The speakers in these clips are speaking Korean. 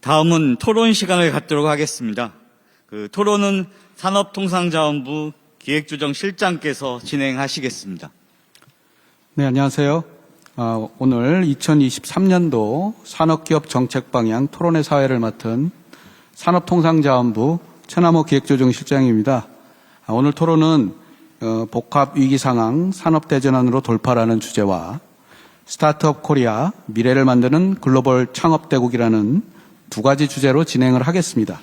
다음은 토론 시간을 갖도록 하겠습니다. 토론은 산업통상자원부 기획조정실장께서 진행하시겠습니다. 네, 안녕하세요. 오늘 2023년도 산업기업 정책방향 토론회 사회를 맡은 산업통상자원부 최남호 기획조정실장입니다. 오늘 토론은 복합위기상황 산업대전환으로 돌파라는 주제와 스타트업 코리아 미래를 만드는 글로벌 창업대국이라는 두 가지 주제로 진행을 하겠습니다.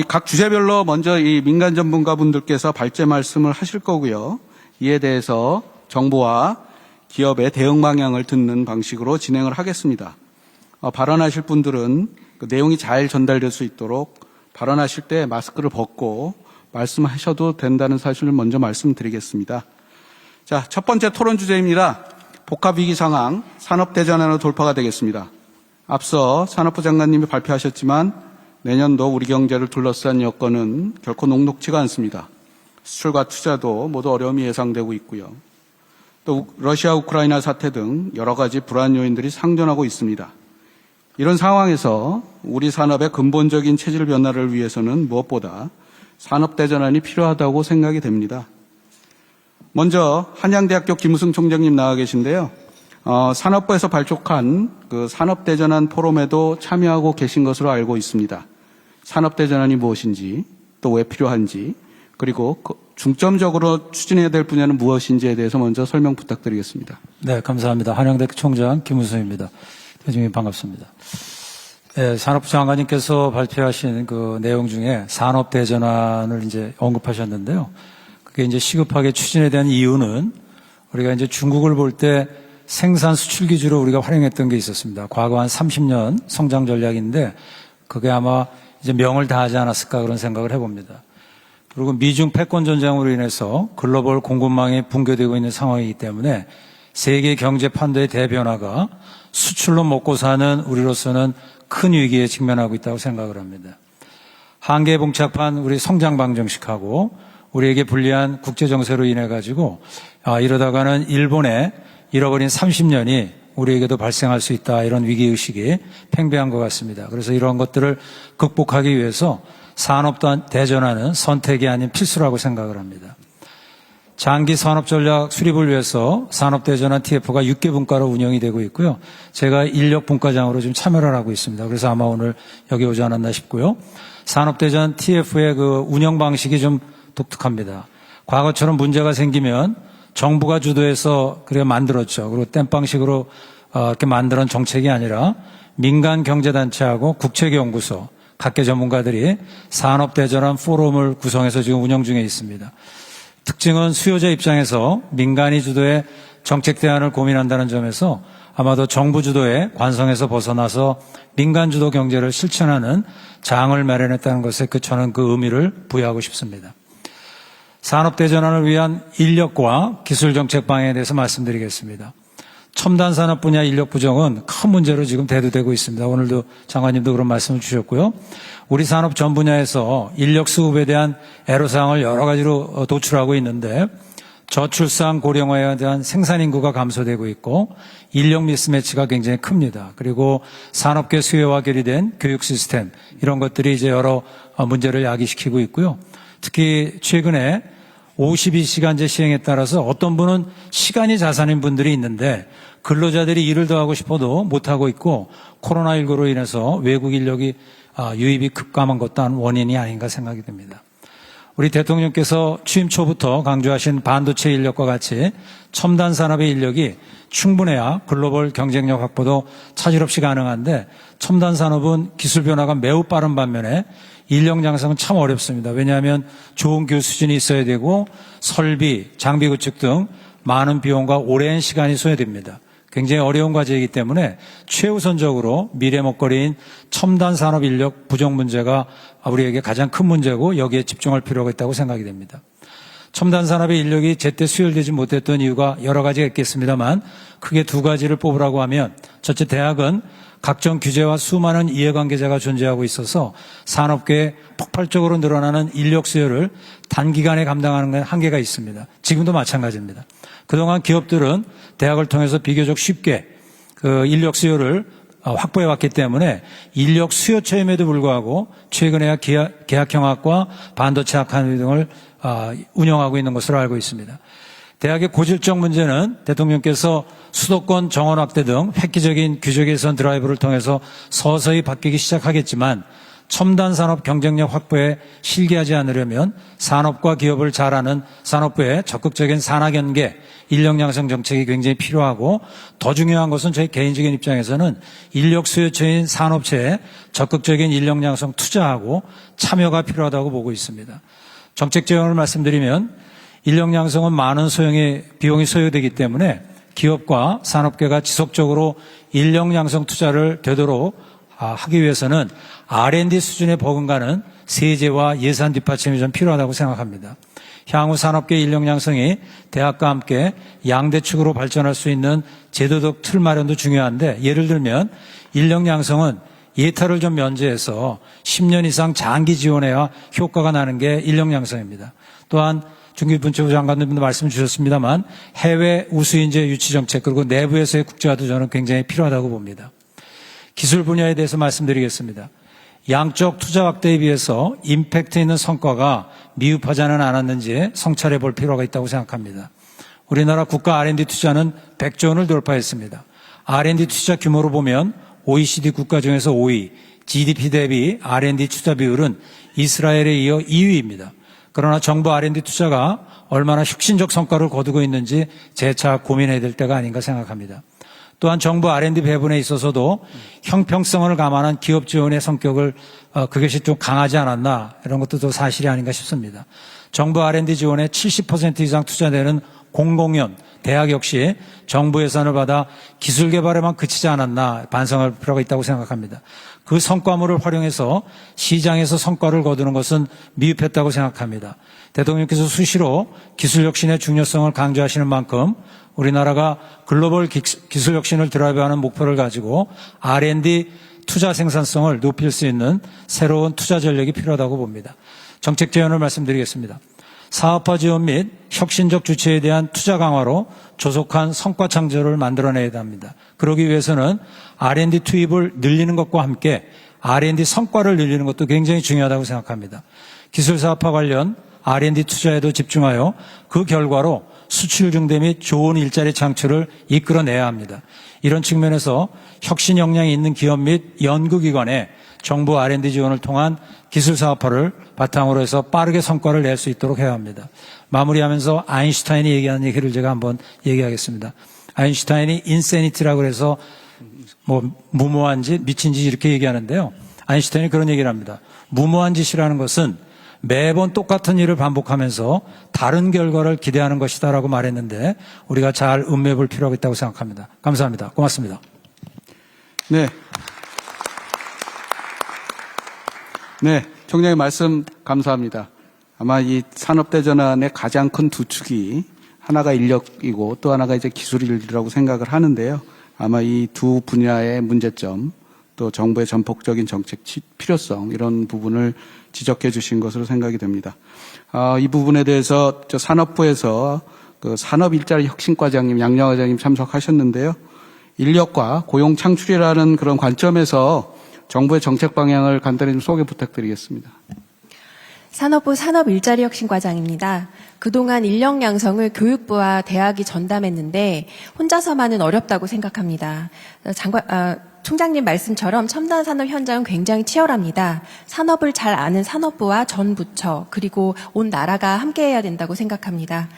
각 주제별로 먼저 이 민간 전문가분들께서 발제 말씀을 하실 거고요. 이에 대해서 정부와 기업의 대응 방향을 듣는 방식으로 진행을 하겠습니다. 발언하실 분들은 그 내용이 잘 전달될 수 있도록 발언하실 때 마스크를 벗고 말씀하셔도 된다는 사실을 먼저 말씀드리겠습니다. 자, 첫 번째 토론 주제입니다. 복합위기 상황, 산업대전환으로 돌파가 되겠습니다. 앞서 산업부 장관님이 발표하셨지만 내년도 우리 경제를 둘러싼 여건은 결코 녹록지가 않습니다. 수출과 투자도 모두 어려움이 예상되고 있고요. 또 러시아 우크라이나 사태 등 여러 가지 불안 요인들이 상존하고 있습니다. 이런 상황에서 우리 산업의 근본적인 체질 변화를 위해서는 무엇보다 산업대전환이 필요하다고 생각이 됩니다. 먼저 한양대학교 김우승 총장님 나와 계신데요. 산업부에서 발족한 그 산업대전환 포럼에도 참여하고 계신 것으로 알고 있습니다. 산업대전환이 무엇인지, 또 왜 필요한지, 그리고 중점적으로 추진해야 될 분야는 무엇인지에 대해서 먼저 설명 부탁드리겠습니다. 네, 감사합니다. 한양대학교 총장 김우승입니다. 대중님 반갑습니다. 네, 산업부 장관님께서 발표하신 그 내용 중에 산업대전환을 이제 언급하셨는데요. 그게 이제 시급하게 추진에 대한 이유는 우리가 이제 중국을 볼 때 생산 수출 기주로 우리가 활용했던 게 있었습니다. 과거 한 30년 성장 전략인데 그게 아마 이제 명을 다하지 않았을까 그런 생각을 해봅니다. 그리고 미중 패권 전쟁으로 인해서 글로벌 공급망이 붕괴되고 있는 상황이기 때문에 세계 경제 판도의 대변화가 수출로 먹고 사는 우리로서는 큰 위기에 직면하고 있다고 생각을 합니다. 한계에 봉착한 우리 성장 방정식하고 우리에게 불리한 국제 정세로 인해 가지고 이러다가는 일본의 잃어버린 30년이 우리에게도 발생할 수 있다, 이런 위기의식이 팽배한 것 같습니다. 그래서 이러한 것들을 극복하기 위해서 산업대전환은 선택이 아닌 필수라고 생각을 합니다. 장기 산업전략 수립을 위해서 산업대전환 TF가 6개 분과로 운영이 되고 있고요. 제가 인력분과장으로 지금 참여를 하고 있습니다. 그래서 아마 오늘 여기 오지 않았나 싶고요. 산업대전환 TF의 그 운영 방식이 좀 독특합니다. 과거처럼 문제가 생기면 정부가 주도해서 그래 만들었죠. 그리고 땜빵식으로 이렇게 만드는 정책이 아니라 민간 경제단체하고 국책연구소, 각계 전문가들이 산업대전환 포럼을 구성해서 지금 운영 중에 있습니다. 특징은 수요자 입장에서 민간이 주도의 정책 대안을 고민한다는 점에서 아마도 정부 주도의 관성에서 벗어나서 민간 주도 경제를 실천하는 장을 마련했다는 것에 저는 그 의미를 부여하고 싶습니다. 산업대전환을 위한 인력과 기술정책 방향에 대해서 말씀드리겠습니다. 첨단 산업 분야 인력 부족은 큰 문제로 지금 대두되고 있습니다. 오늘도 장관님도 그런 말씀을 주셨고요. 우리 산업 전 분야에서 인력 수급에 대한 애로사항을 여러 가지로 도출하고 있는데 저출산 고령화에 대한 생산 인구가 감소되고 있고 인력 미스매치가 굉장히 큽니다. 그리고 산업계 수요와 결의된 교육 시스템, 이런 것들이 이제 여러 문제를 야기시키고 있고요. 특히 최근에 52시간제 시행에 따라서 어떤 분은 시간이 자산인 분들이 있는데 근로자들이 일을 더 하고 싶어도 못하고 있고 코로나19로 인해서 외국 인력이 유입이 급감한 것도 한 원인이 아닌가 생각이 듭니다. 우리 대통령께서 취임 초부터 강조하신 반도체 인력과 같이 첨단 산업의 인력이 충분해야 글로벌 경쟁력 확보도 차질 없이 가능한데 첨단 산업은 기술 변화가 매우 빠른 반면에 인력 양성은 참 어렵습니다. 왜냐하면 좋은 교육 수준이 있어야 되고 설비, 장비 구축 등 많은 비용과 오랜 시간이 소요됩니다. 굉장히 어려운 과제이기 때문에 최우선적으로 미래 먹거리인 첨단 산업 인력 부족 문제가 우리에게 가장 큰 문제고 여기에 집중할 필요가 있다고 생각이 됩니다. 첨단 산업의 인력이 제때 수혈되지 못했던 이유가 여러 가지가 있겠습니다만 크게 두 가지를 뽑으라고 하면 첫째, 대학은 각종 규제와 수많은 이해관계자가 존재하고 있어서 산업계에 폭발적으로 늘어나는 인력 수요를 단기간에 감당하는 데 한계가 있습니다. 지금도 마찬가지입니다. 그동안 기업들은 대학을 통해서 비교적 쉽게 그 인력 수요를 확보해 왔기 때문에 인력 수요처임에도 불구하고 최근에야 계약형학과 반도체 아카데미 등을 운영하고 있는 것으로 알고 있습니다. 대학의 고질적 문제는 대통령께서 수도권 정원 확대 등 획기적인 규제 개선 드라이브를 통해서 서서히 바뀌기 시작하겠지만 첨단 산업 경쟁력 확보에 실기하지 않으려면 산업과 기업을 잘 아는 산업부의 적극적인 산학연계, 인력 양성 정책이 굉장히 필요하고 더 중요한 것은 저희 개인적인 입장에서는 인력 수요처인 산업체에 적극적인 인력 양성 투자하고 참여가 필요하다고 보고 있습니다. 정책 재원을 말씀드리면 인력 양성은 많은 비용이 소요되기 때문에 기업과 산업계가 지속적으로 인력 양성 투자를 되도록 하기 위해서는 R&D 수준에 버금가는 세제와 예산 뒷받침이 좀 필요하다고 생각합니다. 향후 산업계 인력 양성이 대학과 함께 양대축으로 발전할 수 있는 제도적 틀 마련도 중요한데 예를 들면 인력 양성은 예타를 좀 면제해서 10년 이상 장기 지원해야 효과가 나는 게 인력 양성입니다. 또한 중기분체부 장관님도 말씀 주셨습니다만 해외 우수인재 유치 정책 그리고 내부에서의 국제화도 저는 굉장히 필요하다고 봅니다. 기술 분야에 대해서 말씀드리겠습니다. 양적 투자 확대에 비해서 임팩트 있는 성과가 미흡하지는 않았는지 성찰해 볼 필요가 있다고 생각합니다. 우리나라 국가 R&D 투자는 100조 원을 돌파했습니다. R&D 투자 규모로 보면 OECD 국가 중에서 5위, GDP 대비 R&D 투자 비율은 이스라엘에 이어 2위입니다. 그러나 정부 R&D 투자가 얼마나 혁신적 성과를 거두고 있는지 재차 고민해야 될 때가 아닌가 생각합니다. 또한 정부 R&D 배분에 있어서도 형평성을 감안한 기업 지원의 성격을 그것이 좀 강하지 않았나 이런 것도 또 사실이 아닌가 싶습니다. 정부 R&D 지원의 70% 이상 투자되는 공공연, 대학 역시 정부 예산을 받아 기술 개발에만 그치지 않았나 반성할 필요가 있다고 생각합니다. 그 성과물을 활용해서 시장에서 성과를 거두는 것은 미흡했다고 생각합니다. 대통령께서 수시로 기술 혁신의 중요성을 강조하시는 만큼 우리나라가 글로벌 기술 혁신을 드라이브하는 목표를 가지고 R&D 투자 생산성을 높일 수 있는 새로운 투자 전략이 필요하다고 봅니다. 정책 제안을 말씀드리겠습니다. 사업화 지원 및 혁신적 주체에 대한 투자 강화로 조속한 성과 창조를 만들어내야 합니다. 그러기 위해서는 R&D 투입을 늘리는 것과 함께 R&D 성과를 늘리는 것도 굉장히 중요하다고 생각합니다. 기술 사업화 관련 R&D 투자에도 집중하여 그 결과로 수출 증대 및 좋은 일자리 창출을 이끌어내야 합니다. 이런 측면에서 혁신 역량이 있는 기업 및 연구기관에 정부 R&D 지원을 통한 기술 사업화를 바탕으로 해서 빠르게 성과를 낼 수 있도록 해야 합니다. 마무리하면서 아인슈타인이 얘기한 얘기를 제가 한번 얘기하겠습니다. 아인슈타인이 인세니티라고 해서 무모한 짓, 미친 짓 이렇게 얘기하는데요. 아인슈타인이 그런 얘기를 합니다. 무모한 짓이라는 것은 매번 똑같은 일을 반복하면서 다른 결과를 기대하는 것이다라고 말했는데 우리가 잘 음미해 볼 필요가 있다고 생각합니다. 감사합니다. 고맙습니다. 네. 네, 총장님 말씀 감사합니다. 아마 이 산업대전환의 가장 큰 두 축이 하나가 인력이고 또 하나가 이제 기술이라고 생각을 하는데요. 아마 이 두 분야의 문제점 또 정부의 전폭적인 정책 필요성 이런 부분을 지적해 주신 것으로 생각이 됩니다. 이 부분에 대해서 산업부에서 그 산업일자리 혁신과장님, 양양과장님 참석하셨는데요. 인력과 고용 창출이라는 그런 관점에서 정부의 정책 방향을 간단히 좀 소개 부탁드리겠습니다. 산업부 산업일자리혁신과장입니다. 그동안 인력 양성을 교육부와 대학이 전담했는데 혼자서만은 어렵다고 생각합니다. 총장님 말씀처럼 첨단 산업 현장은 굉장히 치열합니다. 산업을 잘 아는 산업부와 전 부처 그리고 온 나라가 함께해야 된다고 생각합니다.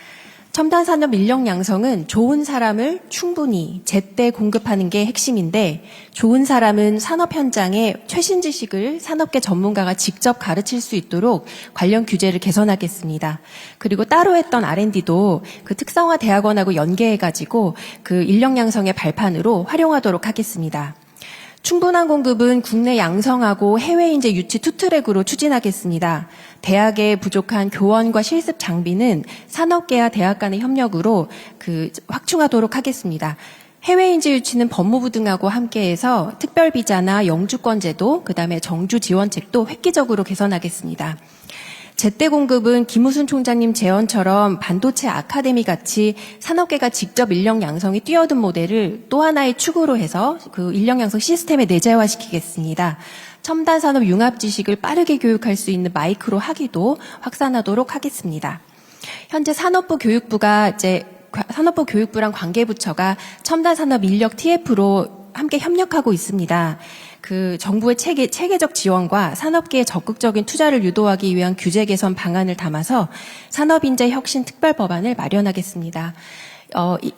첨단 산업 인력 양성은 좋은 사람을 충분히 제때 공급하는 게 핵심인데 좋은 사람은 산업 현장에 최신 지식을 산업계 전문가가 직접 가르칠 수 있도록 관련 규제를 개선하겠습니다. 그리고 따로 했던 R&D도 그 특성화 대학원하고 연계해가지고 그 인력 양성의 발판으로 활용하도록 하겠습니다. 충분한 공급은 국내 양성하고 해외 인재 유치 투트랙으로 추진하겠습니다. 대학의 부족한 교원과 실습 장비는 산업계와 대학 간의 협력으로 확충하도록 하겠습니다. 해외 인재 유치는 법무부 등하고 함께해서 특별비자나 영주권 제도, 그다음에 정주 지원책도 획기적으로 개선하겠습니다. 제때 공급은 김우순 총장님 제언처럼 반도체 아카데미 같이 산업계가 직접 인력 양성에 뛰어든 모델을 또 하나의 축으로 해서 그 인력 양성 시스템에 내재화시키겠습니다. 첨단 산업 융합 지식을 빠르게 교육할 수 있는 마이크로 학위도 확산하도록 하겠습니다. 현재 산업부 교육부랑 관계부처가 첨단 산업 인력 TF로 함께 협력하고 있습니다. 그 정부의 체계적 지원과 산업계의 적극적인 투자를 유도하기 위한 규제 개선 방안을 담아서 산업인재 혁신 특별 법안을 마련하겠습니다.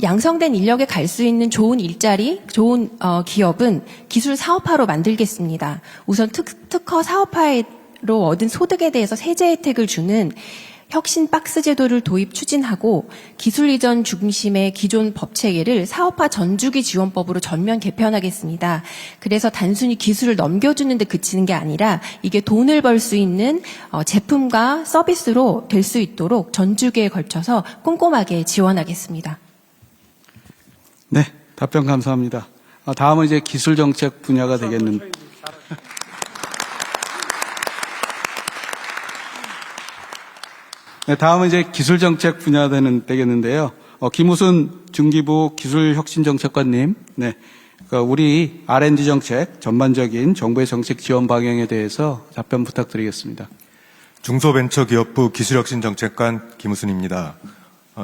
양성된 인력에 갈 수 있는 좋은 일자리, 좋은 기업은 기술 사업화로 만들겠습니다. 우선 특허 사업화로 얻은 소득에 대해서 세제 혜택을 주는 혁신 박스 제도를 도입 추진하고 기술 이전 중심의 기존 법 체계를 사업화 전주기 지원법으로 전면 개편하겠습니다. 그래서 단순히 기술을 넘겨주는 데 그치는 게 아니라 이게 돈을 벌 수 있는 제품과 서비스로 될 수 있도록 전주기에 걸쳐서 꼼꼼하게 지원하겠습니다. 네, 답변 감사합니다. 다음은 이제 기술정책 분야가 되겠는데. 네, 다음은 이제 기술정책 분야 되겠는데요. 김우순 중기부 기술혁신정책관님, 네, 우리 R&D 정책 전반적인 정부의 정책 지원 방향에 대해서 답변 부탁드리겠습니다. 중소벤처기업부 기술혁신정책관 김우순입니다.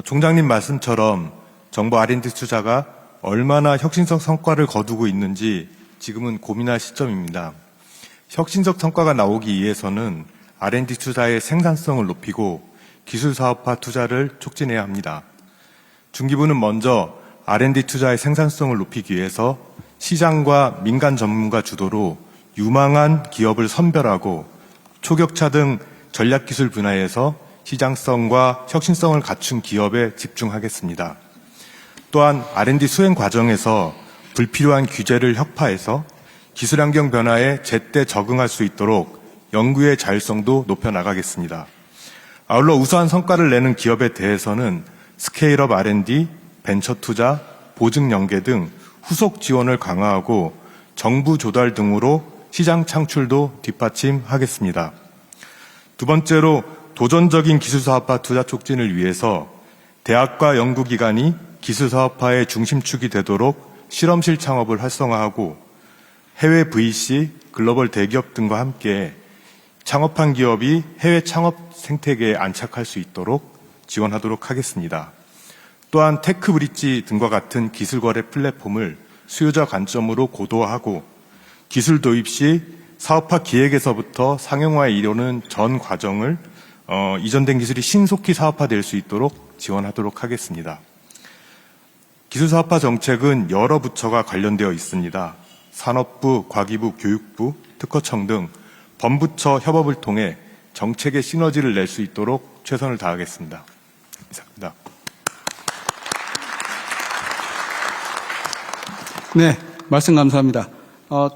총장님 말씀처럼 정부 R&D 투자가 얼마나 혁신적 성과를 거두고 있는지 지금은 고민할 시점입니다. 혁신적 성과가 나오기 위해서는 R&D 투자의 생산성을 높이고 기술 사업화 투자를 촉진해야 합니다. 중기부는 먼저 R&D 투자의 생산성을 높이기 위해서 시장과 민간 전문가 주도로 유망한 기업을 선별하고 초격차 등 전략기술 분야에서 시장성과 혁신성을 갖춘 기업에 집중하겠습니다. 또한 R&D 수행 과정에서 불필요한 규제를 혁파해서 기술 환경 변화에 제때 적응할 수 있도록 연구의 자율성도 높여나가겠습니다. 아울러 우수한 성과를 내는 기업에 대해서는 스케일업 R&D, 벤처 투자, 보증 연계 등 후속 지원을 강화하고 정부 조달 등으로 시장 창출도 뒷받침하겠습니다. 두 번째로 도전적인 기술사업화 투자 촉진을 위해서 대학과 연구기관이 기술사업화의 중심축이 되도록 실험실 창업을 활성화하고 해외 VC, 글로벌 대기업 등과 함께 창업한 기업이 해외 창업 생태계에 안착할 수 있도록 지원하도록 하겠습니다. 또한 테크브릿지 등과 같은 기술거래 플랫폼을 수요자 관점으로 고도화하고 기술 도입 시 사업화 기획에서부터 상용화에 이르는 전 과정을 이전된 기술이 신속히 사업화될 수 있도록 지원하도록 하겠습니다. 기술사업화 정책은 여러 부처가 관련되어 있습니다. 산업부, 과기부, 교육부, 특허청 등 범부처 협업을 통해 정책의 시너지를 낼 수 있도록 최선을 다하겠습니다. 이상입니다. 네, 말씀 감사합니다.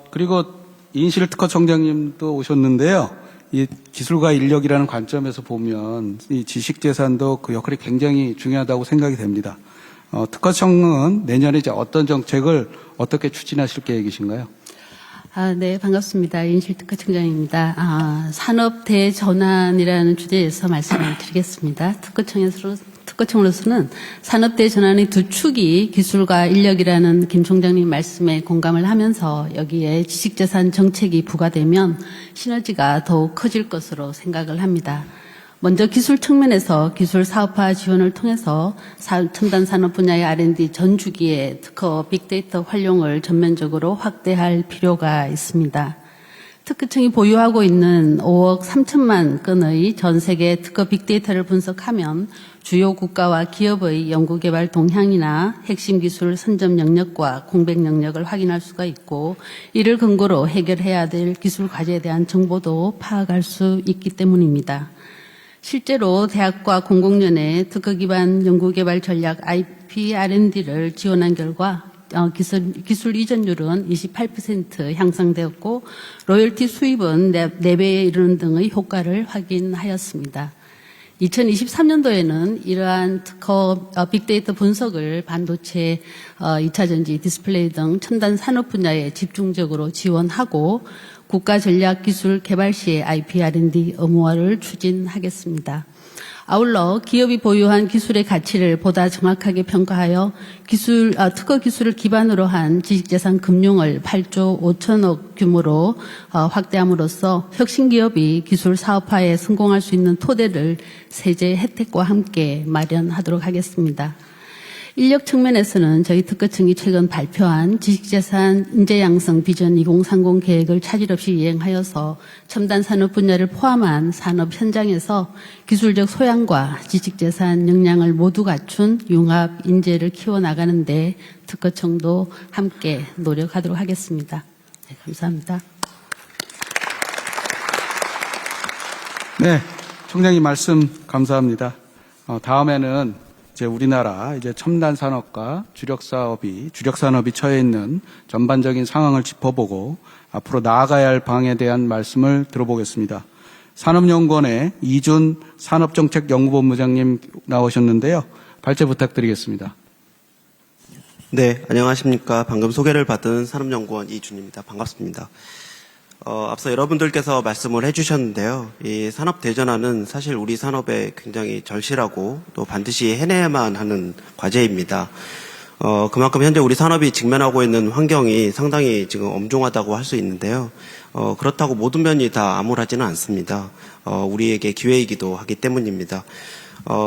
그리고 이인실 특허청장님도 오셨는데요. 이 기술과 인력이라는 관점에서 보면 이 지식재산도 그 역할이 굉장히 중요하다고 생각이 됩니다. 특허청은 내년에 이제 어떤 정책을 어떻게 추진하실 계획이신가요? 네, 반갑습니다. 이인실 특허청장입니다. 산업 대전환이라는 주제에서 말씀을 드리겠습니다. 특허청으로서는 산업 대전환의 두 축이 기술과 인력이라는 김 총장님 말씀에 공감을 하면서 여기에 지식재산 정책이 부과되면 시너지가 더욱 커질 것으로 생각을 합니다. 먼저 기술 측면에서 기술 사업화 지원을 통해서 첨단 산업 분야의 R&D 전 주기에 특허 빅데이터 활용을 전면적으로 확대할 필요가 있습니다. 특허청이 보유하고 있는 5억 3천만 건의 전 세계 특허 빅데이터를 분석하면 주요 국가와 기업의 연구개발 동향이나 핵심 기술 선점 영역과 공백 영역을 확인할 수가 있고 이를 근거로 해결해야 될 기술 과제에 대한 정보도 파악할 수 있기 때문입니다. 실제로 대학과 공공연의 특허 기반 연구개발 전략 IP R&D를 지원한 결과 기술 이전율은 28% 향상되었고 로열티 수입은 4배에 이르는 등의 효과를 확인하였습니다. 2023년도에는 이러한 특허 빅데이터 분석을 반도체, 2차 전지, 디스플레이 등 첨단 산업 분야에 집중적으로 지원하고 국가 전략 기술 개발 시에 IP R&D 의무화를 추진하겠습니다. 아울러 기업이 보유한 기술의 가치를 보다 정확하게 평가하여 특허 기술을 기반으로 한 지식재산 금융을 8조 5천억 규모로 확대함으로써 혁신기업이 기술 사업화에 성공할 수 있는 토대를 세제 혜택과 함께 마련하도록 하겠습니다. 인력 측면에서는 저희 특허청이 최근 발표한 지식재산 인재양성 비전 2030 계획을 차질 없이 이행하여서 첨단 산업 분야를 포함한 산업 현장에서 기술적 소양과 지식재산 역량을 모두 갖춘 융합 인재를 키워나가는데 특허청도 함께 노력하도록 하겠습니다. 네, 감사합니다. 네, 총장님 말씀 감사합니다. 다음에는 우리나라 첨단 산업과 주력 산업이 처해 있는 전반적인 상황을 짚어보고 앞으로 나아가야 할 방에 대한 말씀을 들어보겠습니다. 산업연구원의 이준 산업정책연구본부장님 나오셨는데요. 발제 부탁드리겠습니다. 네, 안녕하십니까. 방금 소개를 받은 산업연구원 이준입니다. 반갑습니다. 앞서 여러분들께서 말씀을 해주셨는데요. 이 산업대전환은 사실 우리 산업에 굉장히 절실하고 또 반드시 해내야만 하는 과제입니다. 그만큼 현재 우리 산업이 직면하고 있는 환경이 상당히 지금 엄중하다고 할 수 있는데요. 그렇다고 모든 면이 다 암울하지는 않습니다. 우리에게 기회이기도 하기 때문입니다.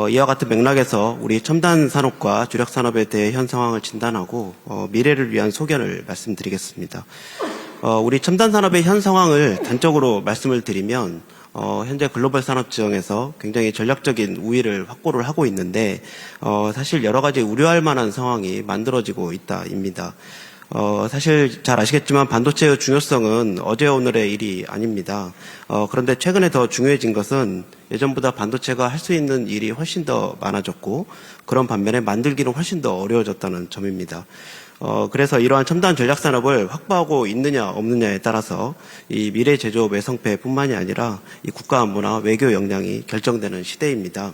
이와 같은 맥락에서 우리 첨단 산업과 주력 산업에 대해 현 상황을 진단하고 미래를 위한 소견을 말씀드리겠습니다. 우리 첨단 산업의 현 상황을 단적으로 말씀을 드리면 현재 글로벌 산업 지형에서 굉장히 전략적인 우위를 확보를 하고 있는데 사실 여러 가지 우려할 만한 상황이 만들어지고 있다입니다. 사실 잘 아시겠지만 반도체의 중요성은 어제 오늘의 일이 아닙니다. 그런데 최근에 더 중요해진 것은 예전보다 반도체가 할 수 있는 일이 훨씬 더 많아졌고 그런 반면에 만들기는 훨씬 더 어려워졌다는 점입니다. 그래서 이러한 첨단 전략 산업을 확보하고 있느냐 없느냐에 따라서 이 미래 제조업 외성패뿐만이 아니라 이 국가 안보나 외교 역량이 결정되는 시대입니다.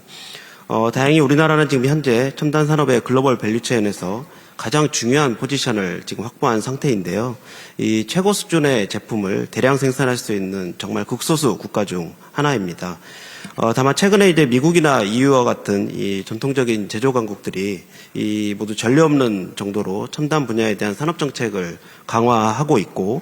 다행히 우리나라는 지금 현재 첨단 산업의 글로벌 밸류체인에서 가장 중요한 포지션을 지금 확보한 상태인데요. 이 최고 수준의 제품을 대량 생산할 수 있는 정말 극소수 국가 중 하나입니다. 다만 최근에 이제 미국이나 EU와 같은 이 전통적인 제조 강국들이 이 모두 전례 없는 정도로 첨단 분야에 대한 산업 정책을 강화하고 있고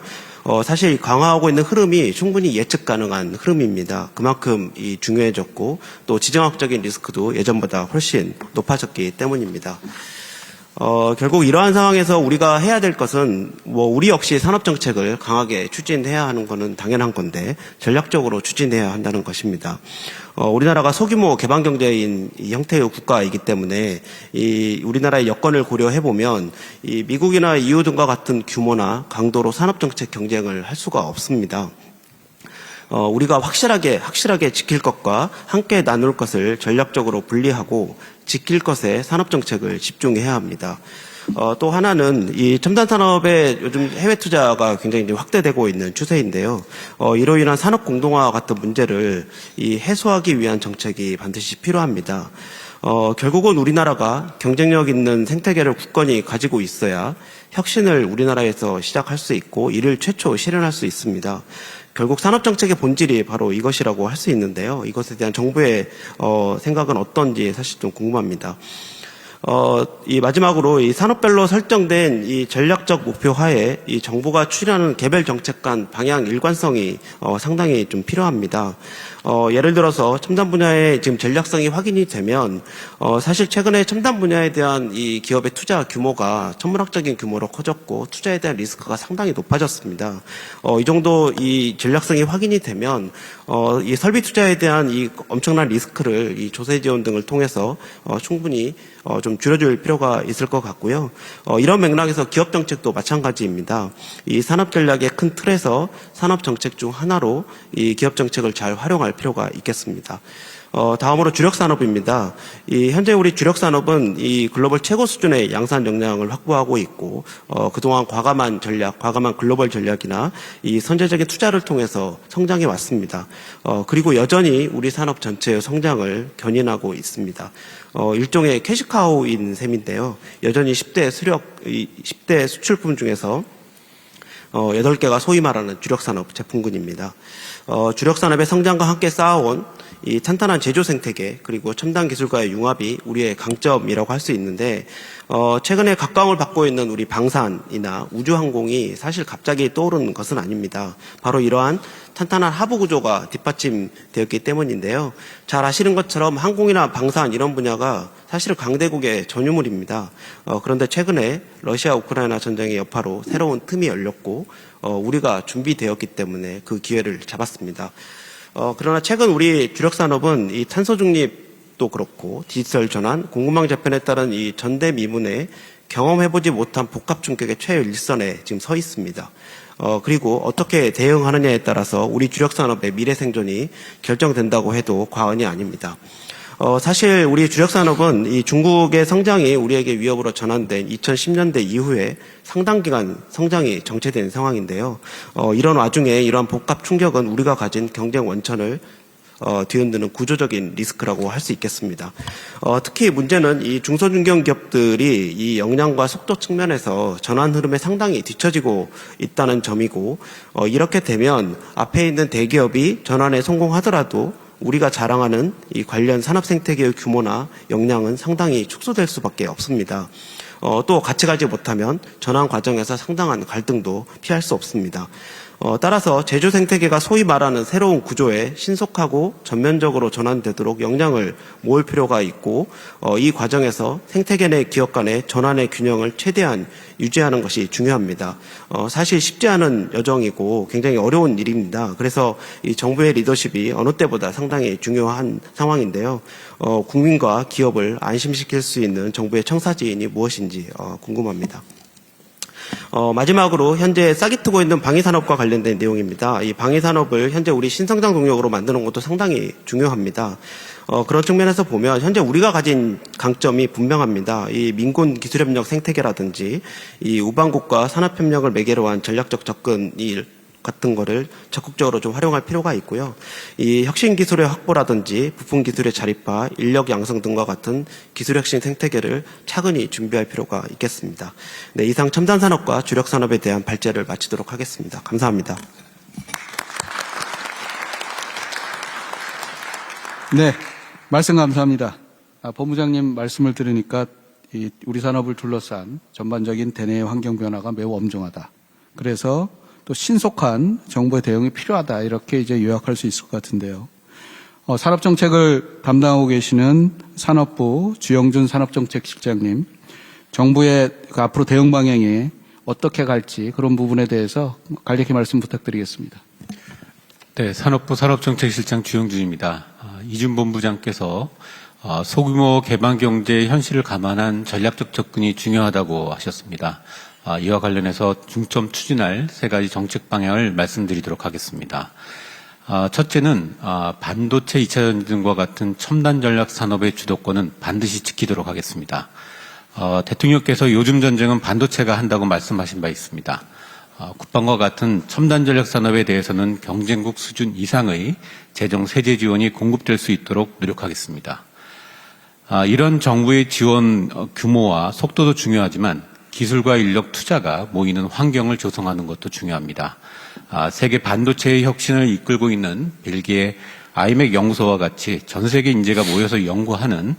사실 강화하고 있는 흐름이 충분히 예측 가능한 흐름입니다. 그만큼 이 중요해졌고 또 지정학적인 리스크도 예전보다 훨씬 높아졌기 때문입니다. 결국 이러한 상황에서 우리가 해야 될 것은 우리 역시 산업 정책을 강하게 추진해야 하는 것은 당연한 건데 전략적으로 추진해야 한다는 것입니다. 우리나라가 소규모 개방 경제인 이 형태의 국가이기 때문에 이 우리나라의 여건을 고려해 보면 이 미국이나 EU 등과 같은 규모나 강도로 산업 정책 경쟁을 할 수가 없습니다. 우리가 확실하게 지킬 것과 함께 나눌 것을 전략적으로 분리하고 지킬 것에 산업정책을 집중해야 합니다. 또 하나는 이 첨단 산업의 요즘 해외 투자가 굉장히 이제 확대되고 있는 추세인데요. 이로 인한 산업 공동화와 같은 문제를 이 해소하기 위한 정책이 반드시 필요합니다. 결국은 우리나라가 경쟁력 있는 생태계를 굳건히 가지고 있어야 혁신을 우리나라에서 시작할 수 있고 이를 최초 실현할 수 있습니다. 결국 산업정책의 본질이 바로 이것이라고 할 수 있는데요. 이것에 대한 정부의 생각은 어떤지 사실 좀 궁금합니다. 이 마지막으로 이 산업별로 설정된 이 전략적 목표 하에 이 정부가 추진하는 개별 정책 간 방향 일관성이 상당히 좀 필요합니다. 예를 들어서 첨단 분야의 지금 전략성이 확인이 되면 사실 최근에 첨단 분야에 대한 이 기업의 투자 규모가 천문학적인 규모로 커졌고 투자에 대한 리스크가 상당히 높아졌습니다. 이 정도 이 전략성이 확인이 되면 이 설비 투자에 대한 이 엄청난 리스크를 이 조세 지원 등을 통해서 충분히 좀 줄여줄 필요가 있을 것 같고요. 이런 맥락에서 기업 정책도 마찬가지입니다. 이 산업 전략의 큰 틀에서 산업 정책 중 하나로 이 기업 정책을 잘 활용할 필요가 있겠습니다. 다음으로 주력 산업입니다. 현재 우리 주력 산업은 이 글로벌 최고 수준의 양산 역량을 확보하고 있고, 그동안 과감한 전략, 과감한 글로벌 전략이나 이 선제적인 투자를 통해서 성장해 왔습니다. 그리고 여전히 우리 산업 전체의 성장을 견인하고 있습니다. 일종의 캐시카우인 셈인데요. 여전히 10대 수출품 중에서 8개가 소위 말하는 주력산업 제품군입니다. 주력산업의 성장과 함께 쌓아온 이 탄탄한 제조 생태계 그리고 첨단 기술과의 융합이 우리의 강점이라고 할 수 있는데, 최근에 각광을 받고 있는 우리 방산이나 우주항공이 사실 갑자기 떠오르는 것은 아닙니다. 바로 이러한 탄탄한 하부 구조가 뒷받침되었기 때문인데요. 잘 아시는 것처럼 항공이나 방산 이런 분야가 사실은 강대국의 전유물입니다. 그런데 최근에 러시아 우크라이나 전쟁의 여파로 새로운 틈이 열렸고, 우리가 준비되었기 때문에 그 기회를 잡았습니다. 그러나 최근 우리 주력 산업은 이 탄소 중립도 그렇고 디지털 전환, 공급망 재편에 따른 이 전대미문에 경험해보지 못한 복합 충격의 최일선에 지금 서 있습니다. 그리고 어떻게 대응하느냐에 따라서 우리 주력 산업의 미래 생존이 결정된다고 해도 과언이 아닙니다. 사실 우리 주력 산업은 이 중국의 성장이 우리에게 위협으로 전환된 2010년대 이후에 상당 기간 성장이 정체된 상황인데요. 이런 와중에 이러한 복합 충격은 우리가 가진 경쟁 원천을 뒤흔드는 구조적인 리스크라고 할 수 있겠습니다. 특히 문제는 이 중소중견 기업들이 이 역량과 속도 측면에서 전환 흐름에 상당히 뒤처지고 있다는 점이고, 이렇게 되면 앞에 있는 대기업이 전환에 성공하더라도 우리가 자랑하는 이 관련 산업 생태계의 규모나 역량은 상당히 축소될 수밖에 없습니다. 또 같이 가지 못하면 전환 과정에서 상당한 갈등도 피할 수 없습니다. 따라서 제조 생태계가 소위 말하는 새로운 구조에 신속하고 전면적으로 전환되도록 역량을 모을 필요가 있고, 이 과정에서 생태계 내 기업 간의 전환의 균형을 최대한 유지하는 것이 중요합니다. 사실 쉽지 않은 여정이고 굉장히 어려운 일입니다. 그래서 이 정부의 리더십이 어느 때보다 상당히 중요한 상황인데요. 국민과 기업을 안심시킬 수 있는 정부의 청사지인이 무엇인지 궁금합니다. 마지막으로 현재 싹이 트고 있는 방위산업과 관련된 내용입니다. 이 방위산업을 현재 우리 신성장 동력으로 만드는 것도 상당히 중요합니다. 그런 측면에서 보면 현재 우리가 가진 강점이 분명합니다. 이 민군 기술협력 생태계라든지 이 우방국과 산업협력을 매개로 한 전략적 접근이 같은 거를 적극적으로 좀 활용할 필요가 있고요. 이 혁신 기술의 확보라든지 부품 기술의 자립화, 인력 양성 등과 같은 기술 혁신 생태계를 차근히 준비할 필요가 있겠습니다. 네, 이상 첨단 산업과 주력 산업에 대한 발제를 마치도록 하겠습니다. 감사합니다. 네, 말씀 감사합니다. 본부장님 말씀을 들으니까 우리 산업을 둘러싼 전반적인 대내 환경 변화가 매우 엄중하다. 그래서 또 신속한 정부의 대응이 필요하다. 이렇게 이제 요약할 수 있을 것 같은데요. 산업정책을 담당하고 계시는 산업부 주영준 산업정책실장님, 정부의 그 앞으로 대응 방향이 어떻게 갈지 그런 부분에 대해서 간략히 말씀 부탁드리겠습니다. 네, 산업부 산업정책실장 주영준입니다. 이준 본부장께서 소규모 개방 경제의 현실을 감안한 전략적 접근이 중요하다고 하셨습니다. 이와 관련해서 중점 추진할 3가지 정책 방향을 말씀드리도록 하겠습니다. 첫째는 반도체 2차 전지등과 같은 첨단 전략 산업의 주도권은 반드시 지키도록 하겠습니다. 대통령께서 요즘 전쟁은 반도체가 한다고 말씀하신 바 있습니다. 국방과 같은 첨단 전략 산업에 대해서는 경쟁국 수준 이상의 재정 세제 지원이 공급될 수 있도록 노력하겠습니다. 이런 정부의 지원 규모와 속도도 중요하지만 기술과 인력 투자가 모이는 환경을 조성하는 것도 중요합니다. 세계 반도체의 혁신을 이끌고 있는 벨기에 아이맥 연구소와 같이 전 세계 인재가 모여서 연구하는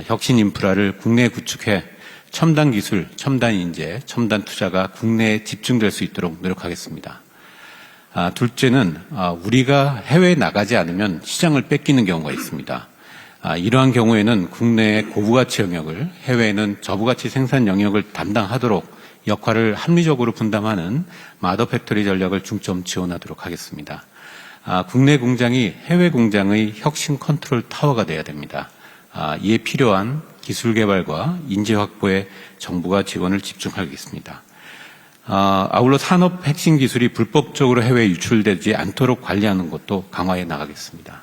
혁신 인프라를 국내에 구축해 첨단 기술, 첨단 인재, 첨단 투자가 국내에 집중될 수 있도록 노력하겠습니다. 둘째는 우리가 해외에 나가지 않으면 시장을 뺏기는 경우가 있습니다. 이러한 경우에는 국내의 고부가치 영역을, 해외에는 저부가치 생산 영역을 담당하도록 역할을 합리적으로 분담하는 마더 팩토리 전략을 중점 지원하도록 하겠습니다. 국내 공장이 해외 공장의 혁신 컨트롤 타워가 돼야 됩니다. 이에 필요한 기술 개발과 인재 확보에 정부가 지원을 집중하겠습니다. 아울러 산업 핵심 기술이 불법적으로 해외에 유출되지 않도록 관리하는 것도 강화해 나가겠습니다.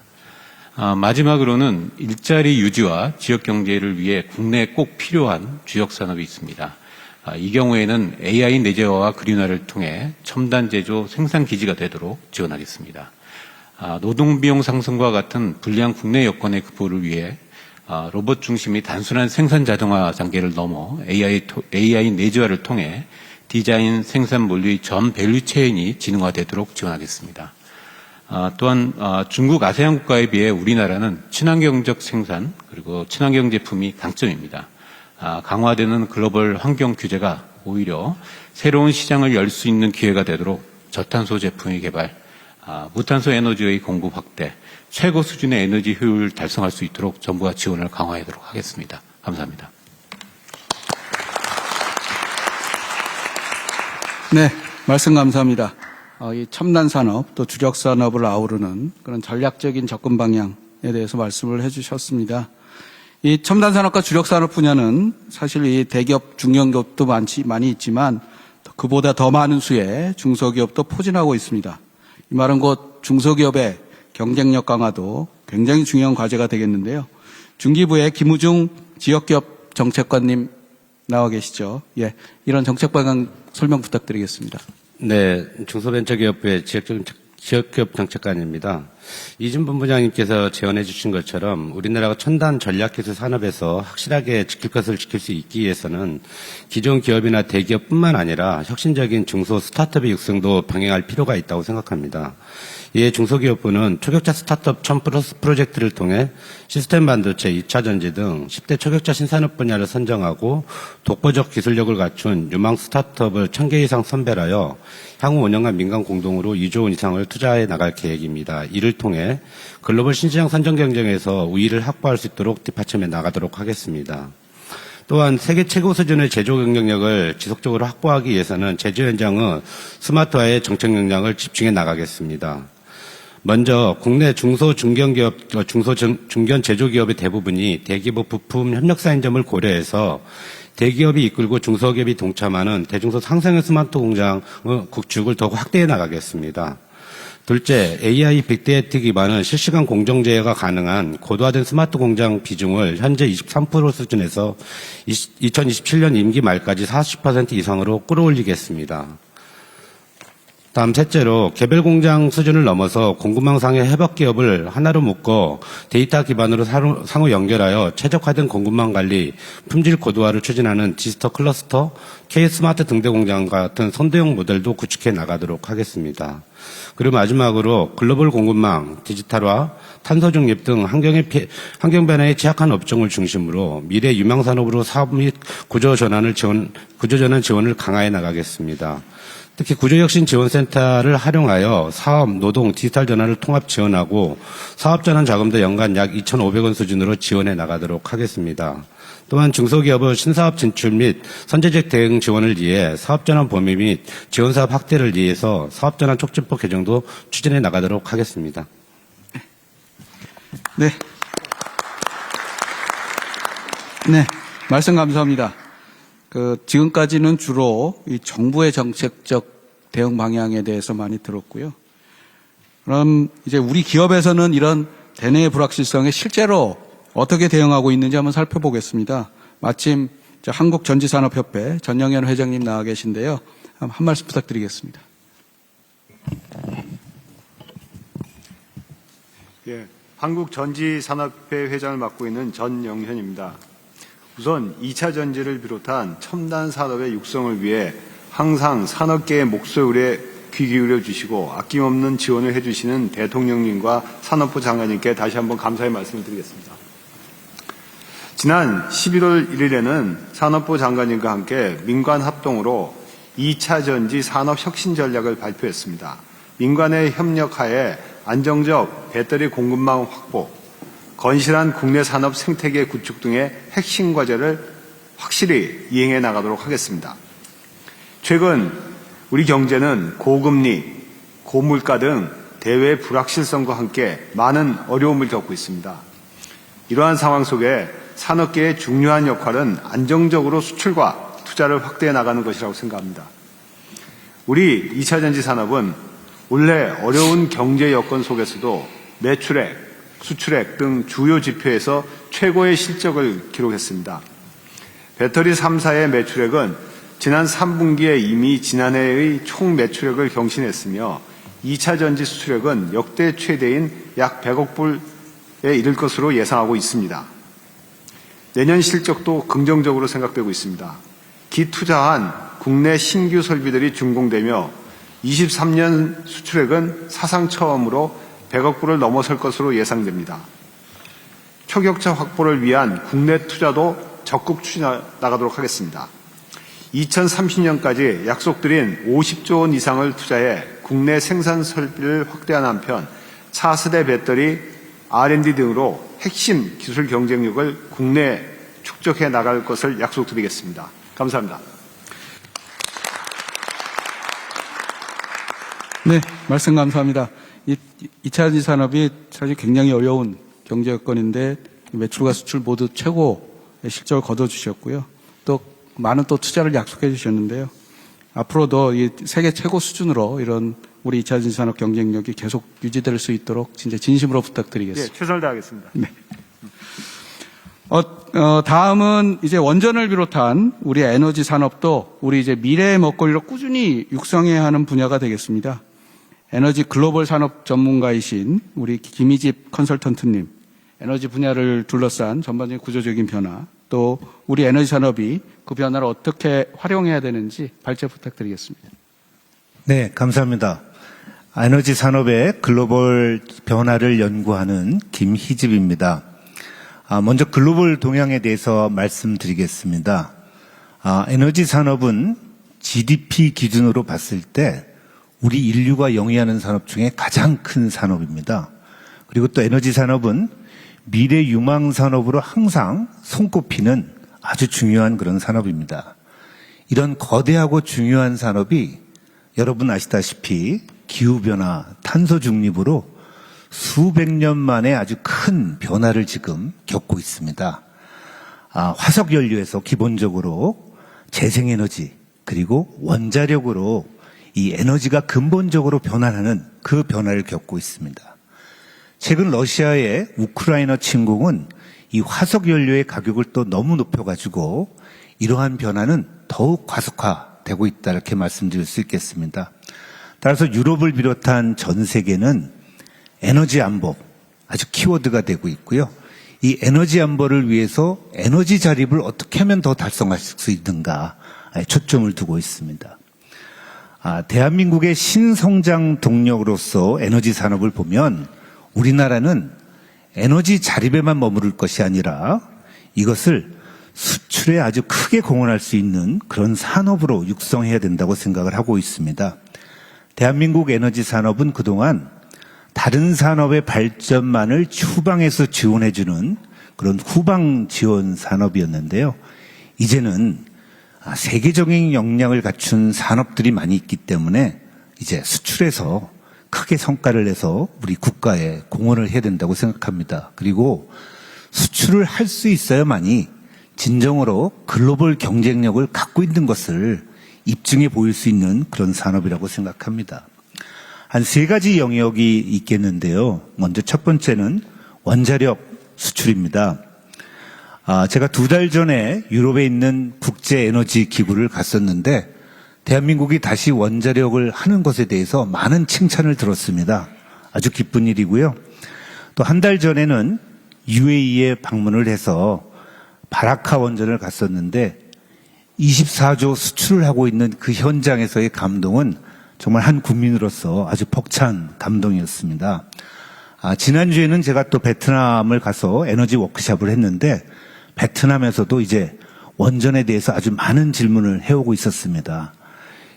마지막으로는 일자리 유지와 지역 경제를 위해 국내에 꼭 필요한 주력 산업이 있습니다. 이 경우에는 AI 내재화와 그린화를 통해 첨단 제조 생산 기지가 되도록 지원하겠습니다. 노동 비용 상승과 같은 불리한 국내 여건의 극복을 위해 로봇 중심의 단순한 생산 자동화 단계를 넘어 AI 내재화를 통해 디자인, 생산 물류의 전 밸류 체인이 지능화되도록 지원하겠습니다. 또한 중국 아세안 국가에 비해 우리나라는 친환경적 생산 그리고 친환경 제품이 강점입니다. 강화되는 글로벌 환경 규제가 오히려 새로운 시장을 열 수 있는 기회가 되도록 저탄소 제품의 개발, 무탄소 에너지의 공급 확대, 최고 수준의 에너지 효율을 달성할 수 있도록 정부가 지원을 강화하도록 하겠습니다. 감사합니다. 네, 말씀 감사합니다. 이 첨단 산업 또 주력 산업을 아우르는 그런 전략적인 접근 방향에 대해서 말씀을 해주셨습니다. 이 첨단 산업과 주력 산업 분야는 사실 이 대기업, 중견기업도 많이 있지만 그보다 더 많은 수의 중소기업도 포진하고 있습니다. 이 말은 곧 중소기업의 경쟁력 강화도 굉장히 중요한 과제가 되겠는데요. 중기부의 김우중 지역기업 정책관님 나와 계시죠? 예, 이런 정책 방향 설명 부탁드리겠습니다. 네, 중소벤처기업부의 지역기업 정책관입니다. 이준 본부장님께서 제언해 주신 것처럼 우리나라가 첨단 전략기술 산업에서 확실하게 지킬 것을 지킬 수 있기 위해서는 기존 기업이나 대기업뿐만 아니라 혁신적인 중소 스타트업의 육성도 병행할 필요가 있다고 생각합니다. 이에 중소기업부는 초격자 스타트업 1000+ 프로젝트를 통해 시스템 반도체, 2차 전지 등 10대 초격자 신산업 분야를 선정하고 독보적 기술력을 갖춘 유망 스타트업을 1000개 이상 선별하여 향후 5년간 민간 공동으로 2조 원 이상을 투자해 나갈 계획입니다. 이를 통해 글로벌 신시장 선정 경쟁에서 우위를 확보할 수 있도록 뒷받침해 나가도록 하겠습니다. 또한 세계 최고 수준의 제조 경쟁력을 지속적으로 확보하기 위해서는 제조 현장의 스마트화에 정책 역량을 집중해 나가겠습니다. 먼저 국내 중소 중견 제조기업의 대부분이 대기업 부품 협력사인 점을 고려해서 대기업이 이끌고 중소기업이 동참하는 대중소 상생의 스마트 공장의 구축을 더욱 확대해 나가겠습니다. 둘째, AI 빅데이터 기반의 실시간 공정 제어가 가능한 고도화된 스마트 공장 비중을 현재 23% 수준에서 2027년 임기 말까지 40% 이상으로 끌어올리겠습니다. 다음 셋째로 개별 공장 수준을 넘어서 공급망상의 해박 기업을 하나로 묶어 데이터 기반으로 상호 연결하여 최적화된 공급망 관리, 품질 고도화를 추진하는 디지털 클러스터, K스마트 등대 공장 같은 선도형 모델도 구축해 나가도록 하겠습니다. 그리고 마지막으로 글로벌 공급망, 디지털화, 탄소 중립 등 환경 변화에 취약한 업종을 중심으로 미래 유망 산업으로 사업 및 구조 전환 지원을 강화해 나가겠습니다. 특히 구조혁신지원센터를 활용하여 사업, 노동, 디지털 전환을 통합 지원하고 사업전환 자금도 연간 약 2,500원 수준으로 지원해 나가도록 하겠습니다. 또한 중소기업의 신사업 진출 및 선제적 대응 지원을 위해 사업전환 범위 및 지원사업 확대를 위해서 사업전환 촉진법 개정도 추진해 나가도록 하겠습니다. 네. 네, 말씀 감사합니다. 지금까지는 주로 이 정부의 정책적 대응 방향에 대해서 많이 들었고요. 그럼 이제 우리 기업에서는 이런 대내의 불확실성에 실제로 어떻게 대응하고 있는지 한번 살펴보겠습니다. 마침 한국전지산업협회 전영현 회장님 나와 계신데요. 한 말씀 부탁드리겠습니다. 예, 한국전지산업협회 회장을 맡고 있는 전영현입니다. 우선 2차 전지를 비롯한 첨단 산업의 육성을 위해 항상 산업계의 목소리에 귀 기울여 주시고 아낌없는 지원을 해주시는 대통령님과 산업부 장관님께 다시 한번 감사의 말씀을 드리겠습니다. 지난 11월 1일에는 산업부 장관님과 함께 민관 합동으로 2차 전지 산업 혁신 전략을 발표했습니다. 민관의 협력하에 안정적 배터리 공급망 확보, 건실한 국내 산업 생태계 구축 등의 핵심 과제를 확실히 이행해 나가도록 하겠습니다. 최근 우리 경제는 고금리, 고물가 등 대외 불확실성과 함께 많은 어려움을 겪고 있습니다. 이러한 상황 속에 산업계의 중요한 역할은 안정적으로 수출과 투자를 확대해 나가는 것이라고 생각합니다. 우리 2차 전지 산업은 원래 어려운 경제 여건 속에서도 매출액, 수출액 등 주요 지표에서 최고의 실적을 기록했습니다. 배터리 3사의 매출액은 지난 3분기에 이미 지난해의 총 매출액을 경신했으며 2차 전지 수출액은 역대 최대인 약 100억 불에 이를 것으로 예상하고 있습니다. 내년 실적도 긍정적으로 생각되고 있습니다. 기투자한 국내 신규 설비들이 준공되며 23년 수출액은 사상 처음으로 100억 불을 넘어설 것으로 예상됩니다. 초격차 확보를 위한 국내 투자도 적극 추진해 나가도록 하겠습니다. 2030년까지 약속드린 50조 원 이상을 투자해 국내 생산 설비를 확대한 한편 차세대 배터리, R&D 등으로 핵심 기술 경쟁력을 국내에 축적해 나갈 것을 약속드리겠습니다. 감사합니다. 네, 말씀 감사합니다. 2차 전지 산업이 사실 굉장히 어려운 경제 여건인데 매출과 수출 모두 최고의 실적을 거둬주셨고요. 또 많은 또 투자를 약속해 주셨는데요. 앞으로도 이 세계 최고 수준으로 이런 우리 2차 전지 산업 경쟁력이 계속 유지될 수 있도록 진짜 진심으로 부탁드리겠습니다. 네, 최선을 다하겠습니다. 네. 다음은 이제 원전을 비롯한 우리 에너지 산업도 우리 이제 미래의 먹거리로 꾸준히 육성해야 하는 분야가 되겠습니다. 에너지 글로벌 산업 전문가이신 우리 김희집 컨설턴트님, 에너지 분야를 둘러싼 전반적인 구조적인 변화, 또 우리 에너지 산업이 그 변화를 어떻게 활용해야 되는지 발제 부탁드리겠습니다. 네, 감사합니다. 에너지 산업의 글로벌 변화를 연구하는 김희집입니다. 먼저 글로벌 동향에 대해서 말씀드리겠습니다. 에너지 산업은 GDP 기준으로 봤을 때 우리 인류가 영위하는 산업 중에 가장 큰 산업입니다. 그리고 또 에너지 산업은 미래 유망 산업으로 항상 손꼽히는 아주 중요한 그런 산업입니다. 이런 거대하고 중요한 산업이 여러분 아시다시피 기후변화, 탄소 중립으로 수백 년 만에 아주 큰 변화를 지금 겪고 있습니다. 화석 연료에서 기본적으로 재생에너지 그리고 원자력으로 이 에너지가 근본적으로 변화하는 그 변화를 겪고 있습니다. 최근 러시아의 우크라이나 침공은 이 화석 연료의 가격을 또 너무 높여가지고 이러한 변화는 더욱 가속화되고 있다 이렇게 말씀드릴 수 있겠습니다. 따라서 유럽을 비롯한 전 세계는 에너지 안보 아주 키워드가 되고 있고요. 이 에너지 안보를 위해서 에너지 자립을 어떻게 하면 더 달성할 수 있는가 초점을 두고 있습니다. 대한민국의 신성장 동력으로서 에너지 산업을 보면 우리나라는 에너지 자립에만 머무를 것이 아니라 이것을 수출에 아주 크게 공헌할 수 있는 그런 산업으로 육성해야 된다고 생각을 하고 있습니다. 대한민국 에너지 산업은 그동안 다른 산업의 발전만을 후방에서 지원해주는 그런 후방 지원 산업이었는데요. 이제는 세계적인 역량을 갖춘 산업들이 많이 있기 때문에 이제 수출에서 크게 성과를 내서 우리 국가에 공헌을 해야 된다고 생각합니다. 그리고 수출을 할 수 있어야만이 진정으로 글로벌 경쟁력을 갖고 있는 것을 입증해 보일 수 있는 그런 산업이라고 생각합니다. 한 세 가지 영역이 있겠는데요. 먼저 첫 번째는 원자력 수출입니다. 제가 2달 전에 유럽에 있는 국제에너지 기구를 갔었는데 대한민국이 다시 원자력을 하는 것에 대해서 많은 칭찬을 들었습니다. 아주 기쁜 일이고요. 또 한 달 전에는 UAE에 방문을 해서 바라카 원전을 갔었는데 24조 수출을 하고 있는 그 현장에서의 감동은 정말 한 국민으로서 아주 벅찬 감동이었습니다. 지난주에는 제가 또 베트남을 가서 에너지 워크숍을 했는데 베트남에서도 이제 원전에 대해서 아주 많은 질문을 해오고 있었습니다.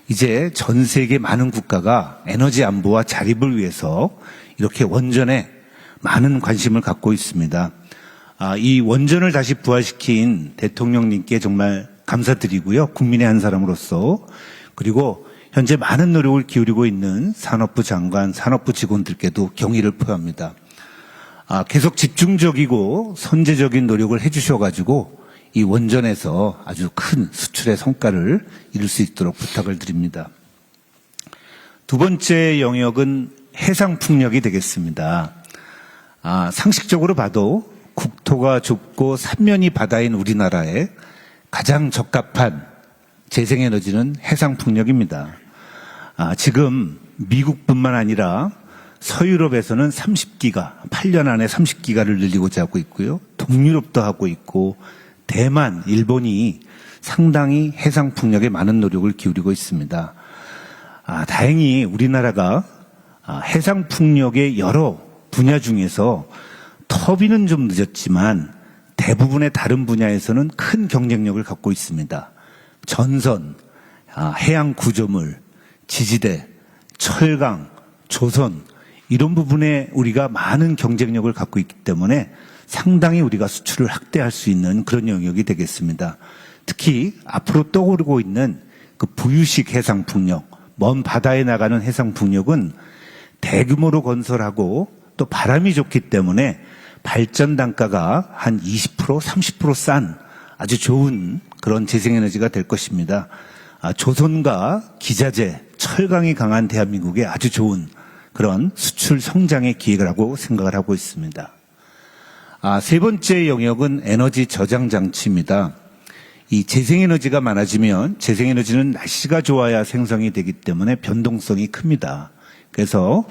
이제 전 세계 많은 국가가 에너지 안보와 자립을 위해서 이렇게 원전에 많은 관심을 갖고 있습니다. 이 원전을 다시 부활시킨 대통령님께 정말 감사드리고요. 국민의 한 사람으로서. 그리고 현재 많은 노력을 기울이고 있는 산업부 장관, 산업부 직원들께도 경의를 표합니다. 계속 집중적이고 선제적인 노력을 해주셔가지고 이 원전에서 아주 큰 수출의 성과를 이룰 수 있도록 부탁을 드립니다. 두 번째 영역은 해상풍력이 되겠습니다. 상식적으로 봐도 국토가 좁고 삼면이 바다인 우리나라에 가장 적합한 재생에너지는 해상풍력입니다. 지금 미국뿐만 아니라 서유럽에서는 30기가, 8년 안에 30기가를 늘리고자 하고 있고요. 동유럽도 하고 있고 대만, 일본이 상당히 해상풍력에 많은 노력을 기울이고 있습니다. 다행히 우리나라가 해상풍력의 여러 분야 중에서 터빈은 좀 늦었지만 대부분의 다른 분야에서는 큰 경쟁력을 갖고 있습니다. 전선, 해양 구조물, 지지대, 철강, 조선 이런 부분에 우리가 많은 경쟁력을 갖고 있기 때문에 상당히 우리가 수출을 확대할 수 있는 그런 영역이 되겠습니다. 특히 앞으로 떠오르고 있는 그 부유식 해상풍력, 먼 바다에 나가는 해상풍력은 대규모로 건설하고 또 바람이 좋기 때문에 발전 단가가 한 20%, 30% 싼 아주 좋은 그런 재생에너지가 될 것입니다. 조선과 기자재, 철강이 강한 대한민국에 아주 좋은 그런 수출 성장의 기회라고 생각을 하고 있습니다. 세 번째 영역은 에너지 저장 장치입니다. 이 재생에너지가 많아지면 재생에너지는 날씨가 좋아야 생성이 되기 때문에 변동성이 큽니다. 그래서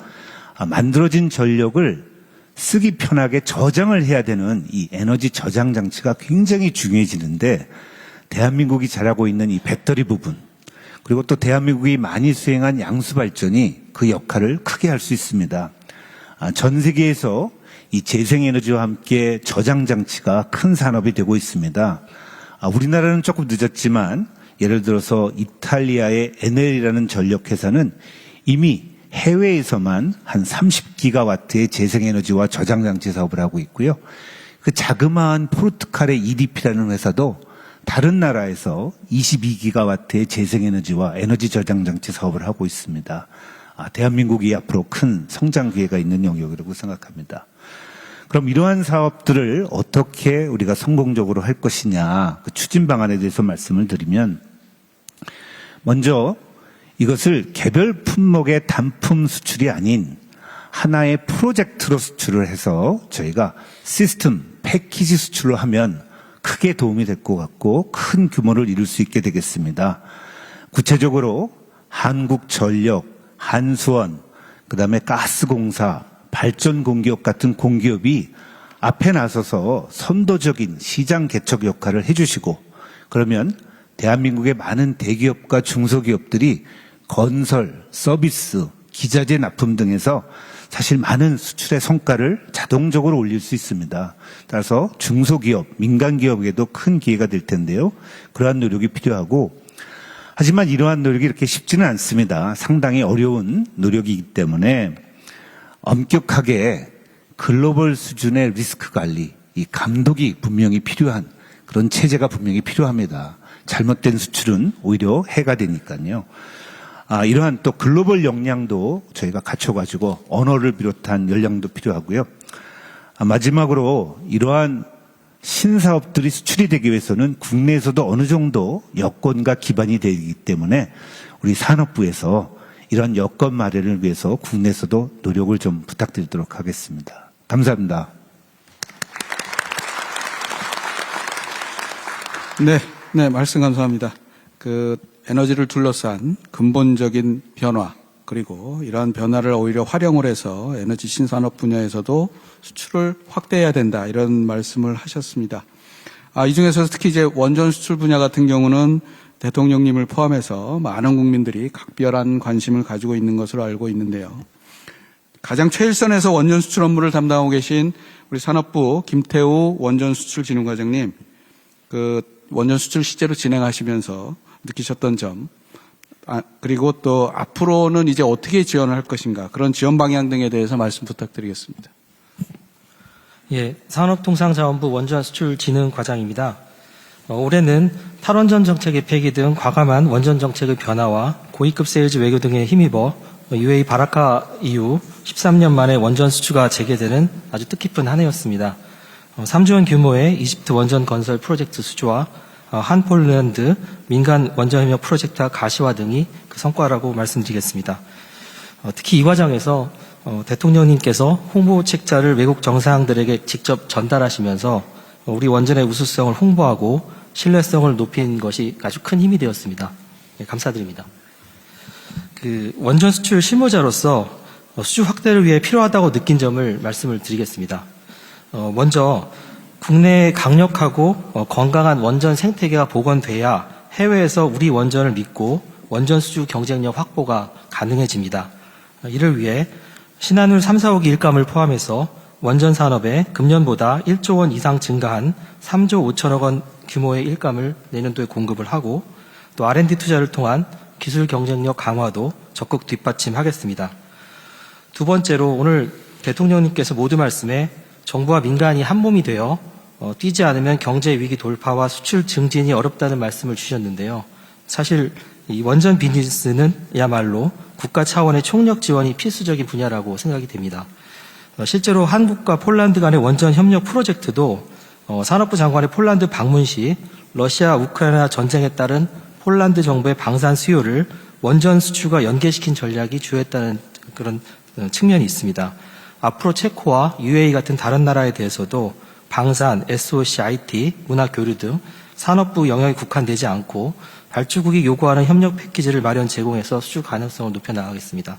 만들어진 전력을 쓰기 편하게 저장을 해야 되는 이 에너지 저장 장치가 굉장히 중요해지는데 대한민국이 잘하고 있는 이 배터리 부분 그리고 또 대한민국이 많이 수행한 양수발전이 그 역할을 크게 할 수 있습니다. 전 세계에서 이 재생에너지와 함께 저장 장치가 큰 산업이 되고 있습니다. 우리나라는 조금 늦었지만 예를 들어서 이탈리아의 에넬이라는 전력회사는 이미 해외에서만 한 30기가와트의 재생에너지와 저장장치 사업을 하고 있고요. 그 자그마한 포르투갈의 EDP라는 회사도 다른 나라에서 22기가와트의 재생에너지와 에너지 저장장치 사업을 하고 있습니다. 대한민국이 앞으로 큰 성장 기회가 있는 영역이라고 생각합니다. 그럼 이러한 사업들을 어떻게 우리가 성공적으로 할 것이냐, 그 추진 방안에 대해서 말씀을 드리면 먼저 이것을 개별 품목의 단품 수출이 아닌 하나의 프로젝트로 수출을 해서 저희가 시스템, 패키지 수출로 하면 크게 도움이 될 것 같고 큰 규모를 이룰 수 있게 되겠습니다. 구체적으로 한국전력, 한수원, 그다음에 가스공사, 발전공기업 같은 공기업이 앞에 나서서 선도적인 시장 개척 역할을 해주시고 그러면 대한민국의 많은 대기업과 중소기업들이 건설, 서비스, 기자재 납품 등에서 사실 많은 수출의 성과를 자동적으로 올릴 수 있습니다. 따라서 중소기업, 민간기업에도 큰 기회가 될 텐데요. 그러한 노력이 필요하고 하지만 이러한 노력이 이렇게 쉽지는 않습니다. 상당히 어려운 노력이기 때문에 엄격하게 글로벌 수준의 리스크 관리, 이 감독이 분명히 필요한 그런 체제가 분명히 필요합니다. 잘못된 수출은 오히려 해가 되니까요. 이러한 또 글로벌 역량도 저희가 갖춰가지고 언어를 비롯한 역량도 필요하고요. 마지막으로 이러한 신사업들이 수출이 되기 위해서는 국내에서도 어느 정도 여건과 기반이 되기 때문에 우리 산업부에서 이런 여건 마련을 위해서 국내에서도 노력을 좀 부탁드리도록 하겠습니다. 감사합니다. 네, 말씀 감사합니다. 에너지를 둘러싼 근본적인 변화, 그리고 이러한 변화를 오히려 활용을 해서 에너지 신산업 분야에서도 수출을 확대해야 된다, 이런 말씀을 하셨습니다. 이 중에서 특히 이제 원전 수출 분야 같은 경우는 대통령님을 포함해서 많은 국민들이 각별한 관심을 가지고 있는 것으로 알고 있는데요. 가장 최일선에서 원전 수출 업무를 담당하고 계신 우리 산업부 김태우 원전수출진흥과장님, 원전 수출 실제로 진행하시면서 느끼셨던 점, 그리고 또 앞으로는 이제 어떻게 지원을 할 것인가, 그런 지원 방향 등에 대해서 말씀 부탁드리겠습니다. 예, 산업통상자원부 원전수출진흥과장입니다. 올해는 탈원전 정책의 폐기 등 과감한 원전 정책의 변화와 고위급 세일즈 외교 등에 힘입어 UAE 바라카 이후 13년 만에 원전 수주가 재개되는 아주 뜻깊은 한 해였습니다. 3조 원 규모의 이집트 원전 건설 프로젝트 수주와 한폴랜드 민간 원전협력 프로젝트 가시화 등이 그 성과라고 말씀드리겠습니다. 특히 이 과정에서 대통령님께서 홍보 책자를 외국 정상들에게 직접 전달하시면서 우리 원전의 우수성을 홍보하고 신뢰성을 높인 것이 아주 큰 힘이 되었습니다. 네, 감사드립니다. 원전 수출 실무자로서 수주 확대를 위해 필요하다고 느낀 점을 말씀을 드리겠습니다. 먼저 국내에 강력하고 건강한 원전 생태계가 복원돼야 해외에서 우리 원전을 믿고 원전 수주 경쟁력 확보가 가능해집니다. 이를 위해 신한울 3, 4호기 일감을 포함해서 원전 산업에 금년보다 1조 원 이상 증가한 3조 5천억 원 규모의 일감을 내년도에 공급을 하고 또 R&D 투자를 통한 기술 경쟁력 강화도 적극 뒷받침하겠습니다. 두 번째로 오늘 대통령님께서 모두 말씀에 정부와 민간이 한몸이 되어 뛰지 않으면 경제 위기 돌파와 수출 증진이 어렵다는 말씀을 주셨는데요. 사실 이 원전 비즈니스는 야말로 국가 차원의 총력 지원이 필수적인 분야라고 생각이 됩니다. 실제로 한국과 폴란드 간의 원전 협력 프로젝트도 산업부 장관의 폴란드 방문 시 러시아 우크라이나 전쟁에 따른 폴란드 정부의 방산 수요를 원전 수출과 연계시킨 전략이 주요했다는 그런 측면이 있습니다. 앞으로 체코와 UAE 같은 다른 나라에 대해서도 방산, SOC, IT, 문화 교류 등 산업부 영역이 국한되지 않고 발주국이 요구하는 협력 패키지를 마련 제공해서 수출 가능성을 높여나가겠습니다.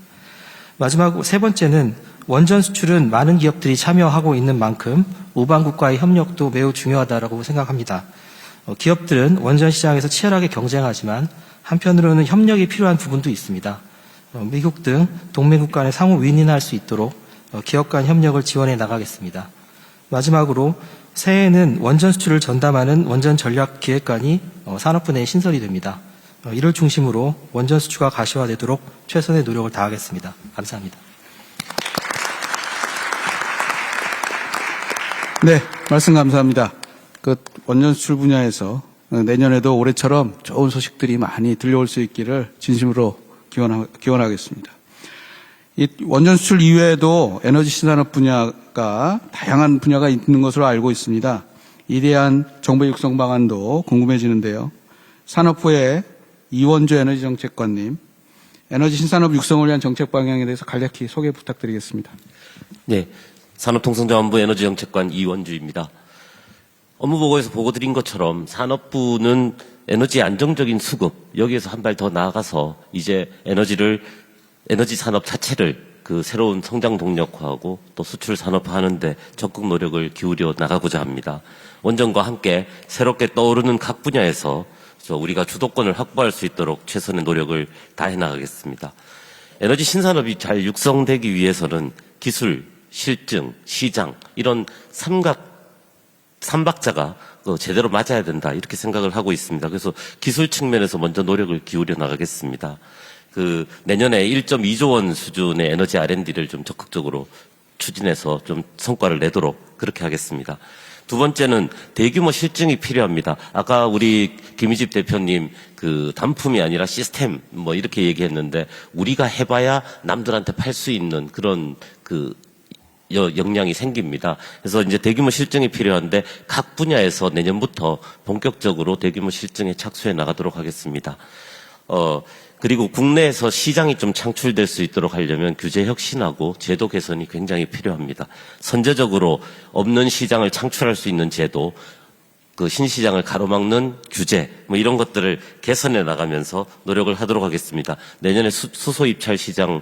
마지막 세 번째는 원전 수출은 많은 기업들이 참여하고 있는 만큼 우방국과의 협력도 매우 중요하다고 생각합니다. 기업들은 원전 시장에서 치열하게 경쟁하지만 한편으로는 협력이 필요한 부분도 있습니다. 미국 등 동맹국 간의 상호 윈윈할 수 있도록 기업 간 협력을 지원해 나가겠습니다. 마지막으로 새해에는 원전 수출을 전담하는 원전 전략 기획관이 산업부 내에 신설이 됩니다. 이를 중심으로 원전 수출가 가시화되도록 최선의 노력을 다하겠습니다. 감사합니다. 네, 말씀 감사합니다. 원전 수출 분야에서 내년에도 올해처럼 좋은 소식들이 많이 들려올 수 있기를 진심으로 기원하겠습니다. 이 원전 수출 이외에도 에너지 신산업 분야가 다양한 분야가 있는 것으로 알고 있습니다. 이에 대한 정부 육성 방안도 궁금해지는데요. 산업부의 이원주 에너지정책관님, 에너지 신산업 육성을 위한 정책 방향에 대해서 간략히 소개 부탁드리겠습니다. 네, 산업통상자원부 에너지정책관 이원주입니다. 업무보고에서 보고드린 것처럼 산업부는 에너지 안정적인 수급, 여기에서 한 발 더 나아가서 이제 에너지 산업 자체를 새로운 성장 동력화하고 또 수출 산업화하는데 적극 노력을 기울여 나가고자 합니다. 원전과 함께 새롭게 떠오르는 각 분야에서 우리가 주도권을 확보할 수 있도록 최선의 노력을 다해 나가겠습니다. 에너지 신산업이 잘 육성되기 위해서는 기술, 실증, 시장 이런 삼박자가 제대로 맞아야 된다 이렇게 생각을 하고 있습니다. 그래서 기술 측면에서 먼저 노력을 기울여 나가겠습니다. 내년에 1.2조 원 수준의 에너지 R&D를 좀 적극적으로 추진해서 좀 성과를 내도록 그렇게 하겠습니다. 두 번째는 대규모 실증이 필요합니다. 아까 우리 김희집 대표님 단품이 아니라 시스템 이렇게 얘기했는데 우리가 해봐야 남들한테 팔 수 있는 그런 역량이 생깁니다. 그래서 이제 대규모 실증이 필요한데 각 분야에서 내년부터 본격적으로 대규모 실증에 착수해 나가도록 하겠습니다. 그리고 국내에서 시장이 좀 창출될 수 있도록 하려면 규제 혁신하고 제도 개선이 굉장히 필요합니다. 선제적으로 없는 시장을 창출할 수 있는 제도, 신시장을 가로막는 규제, 이런 것들을 개선해 나가면서 노력을 하도록 하겠습니다. 내년에 수소 입찰 시장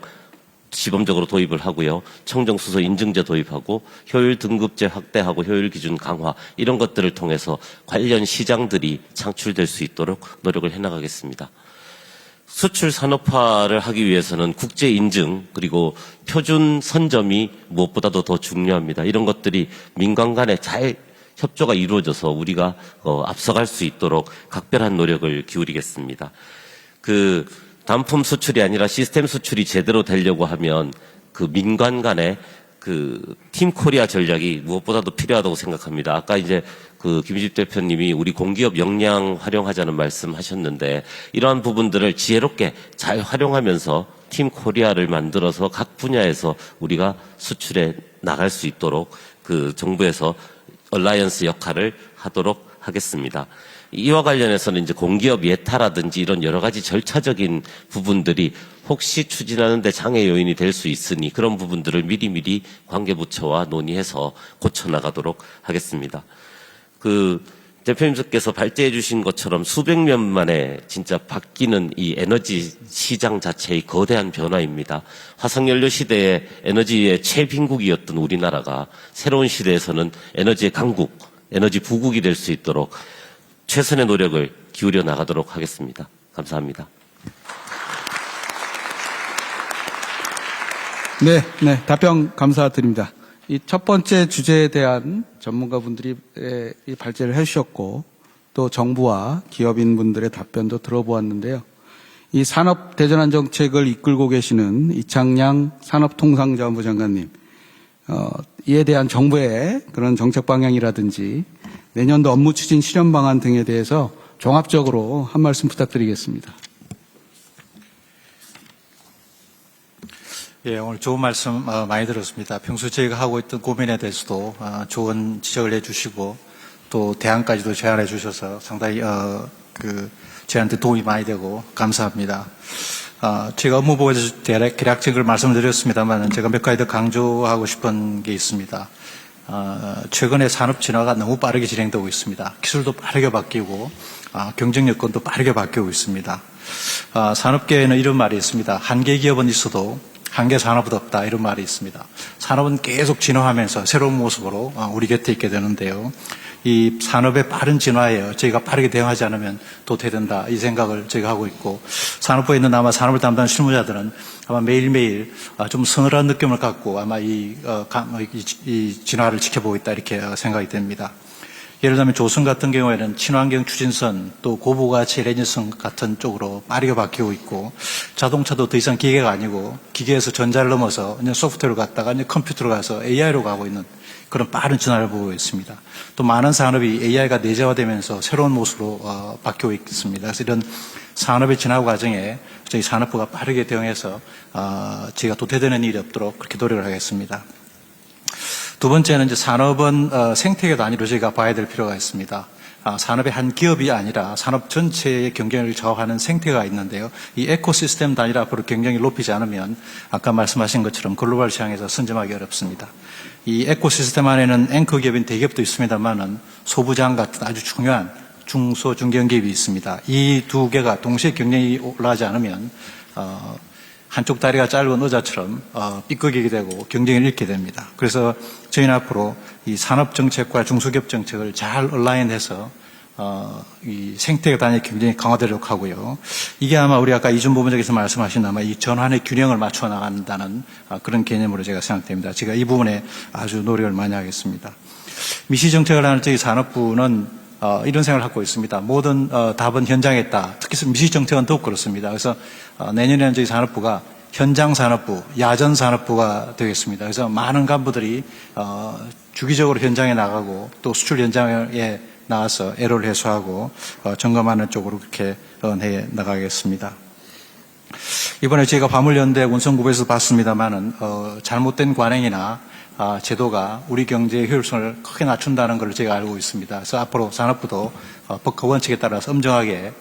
시범적으로 도입을 하고요. 청정수소 인증제 도입하고 효율 등급제 확대하고 효율 기준 강화 이런 것들을 통해서 관련 시장들이 창출될 수 있도록 노력을 해나가겠습니다. 수출 산업화를 하기 위해서는 국제 인증 그리고 표준 선점이 무엇보다도 더 중요합니다. 이런 것들이 민간 간에 잘 협조가 이루어져서 우리가 앞서갈 수 있도록 각별한 노력을 기울이겠습니다. 단품 수출이 아니라 시스템 수출이 제대로 되려고 하면 민간 간의 팀 코리아 전략이 무엇보다도 필요하다고 생각합니다. 아까 이제 김희집 대표님이 우리 공기업 역량 활용하자는 말씀하셨는데 이러한 부분들을 지혜롭게 잘 활용하면서 팀 코리아를 만들어서 각 분야에서 우리가 수출해 나갈 수 있도록 정부에서 얼라이언스 역할을 하도록 하겠습니다. 이와 관련해서는 이제 공기업 예타라든지 이런 여러 가지 절차적인 부분들이 혹시 추진하는데 장애 요인이 될 수 있으니 그런 부분들을 미리미리 관계부처와 논의해서 고쳐나가도록 하겠습니다. 대표님께서 발제해 주신 것처럼 수백 년 만에 진짜 바뀌는 이 에너지 시장 자체의 거대한 변화입니다. 화석연료 시대에 에너지의 최빈국이었던 우리나라가 새로운 시대에서는 에너지의 강국, 에너지 부국이 될 수 있도록 최선의 노력을 기울여 나가도록 하겠습니다. 감사합니다. 네, 답변 감사드립니다. 이 첫 번째 주제에 대한 전문가분들이 이 발제를 해주셨고 또 정부와 기업인분들의 답변도 들어보았는데요. 이 산업대전환 정책을 이끌고 계시는 이창양 산업통상자원부 장관님, 이에 대한 정부의 그런 정책 방향이라든지 내년도 업무 추진 실현 방안 등에 대해서 종합적으로 한 말씀 부탁드리겠습니다. 예, 오늘 좋은 말씀 많이 들었습니다. 평소 저희가 하고 있던 고민에 대해서도 좋은 지적을 해주시고 또 대안까지도 제안해 주셔서 상당히 저희한테 도움이 많이 되고 감사합니다. 제가 업무보고에서 대략적으로 말씀을 드렸습니다만 제가 몇 가지 더 강조하고 싶은 게 있습니다. 최근에 산업 진화가 너무 빠르게 진행되고 있습니다. 기술도 빠르게 바뀌고 경쟁 여건도 빠르게 바뀌고 있습니다. 산업계에는 이런 말이 있습니다. 한계 기업은 있어도 한계 산업은 없다, 이런 말이 있습니다. 산업은 계속 진화하면서 새로운 모습으로 우리 곁에 있게 되는데요. 이 산업의 빠른 진화에 저희가 빠르게 대응하지 않으면 도태된다, 이 생각을 저희가 하고 있고, 산업부에 있는 아마 산업을 담당하는 실무자들은 아마 매일매일 좀 서늘한 느낌을 갖고 아마 이 진화를 지켜보고 있다, 이렇게 생각이 됩니다. 예를 들면 조선 같은 경우에는 친환경 추진선 또 고부가치 레진선 같은 쪽으로 빠르게 바뀌고 있고, 자동차도 더 이상 기계가 아니고 기계에서 전자를 넘어서 이제 소프트웨어로 갔다가 이제 컴퓨터로 가서 AI로 가고 있는 그런 빠른 진화를 보고 있습니다. 또 많은 산업이 AI가 내재화되면서 새로운 모습으로 바뀌고 있습니다. 그래서 이런 산업의 진화 과정에 저희 산업부가 빠르게 대응해서 저희가 도태되는 일이 없도록 그렇게 노력을 하겠습니다. 두 번째는 이제 산업은 생태계 단위로 저희가 봐야 될 필요가 있습니다. 산업의 한 기업이 아니라 산업 전체의 경쟁력을 좌우하는 생태가 있는데요. 이 에코시스템 단위로 앞으로 경쟁을 높이지 않으면 아까 말씀하신 것처럼 글로벌 시장에서 선점하기 어렵습니다. 이 에코시스템 안에는 앵커 기업인 대기업도 있습니다만은 소부장 같은 아주 중요한 중소 중견기업이 있습니다. 이 두 개가 동시에 경쟁이 올라가지 않으면 한쪽 다리가 짧은 의자처럼 삐걱이게 되고 경쟁을 잃게 됩니다. 그래서 저희는 앞으로 이 산업정책과 중소기업 정책을 잘 얼라인해서 이 생태계 단위 경쟁이 강화되도록 하고요. 이게 아마 우리 아까 이준 부부장께서 말씀하신 아마 이 전환의 균형을 맞춰 나간다는 그런 개념으로 제가 생각됩니다. 제가 이 부분에 아주 노력을 많이 하겠습니다. 미시정책을 하는 저희 산업부는 이런 생각을 갖고 있습니다. 모든 답은 현장에 있다. 특히 미시정책은 더욱 그렇습니다. 그래서 내년에는 저희 산업부가 현장산업부, 야전산업부가 되겠습니다. 그래서 많은 간부들이 주기적으로 현장에 나가고 또 수출 현장에 나와서 애로를 해소하고 점검하는 쪽으로 그렇게 해 나가겠습니다. 이번에 저희가 화물연대 운송부에서 봤습니다마는 잘못된 관행이나 제도가 우리 경제의 효율성을 크게 낮춘다는 걸 제가 알고 있습니다. 그래서 앞으로 산업부도 법과 원칙에 따라서 엄정하게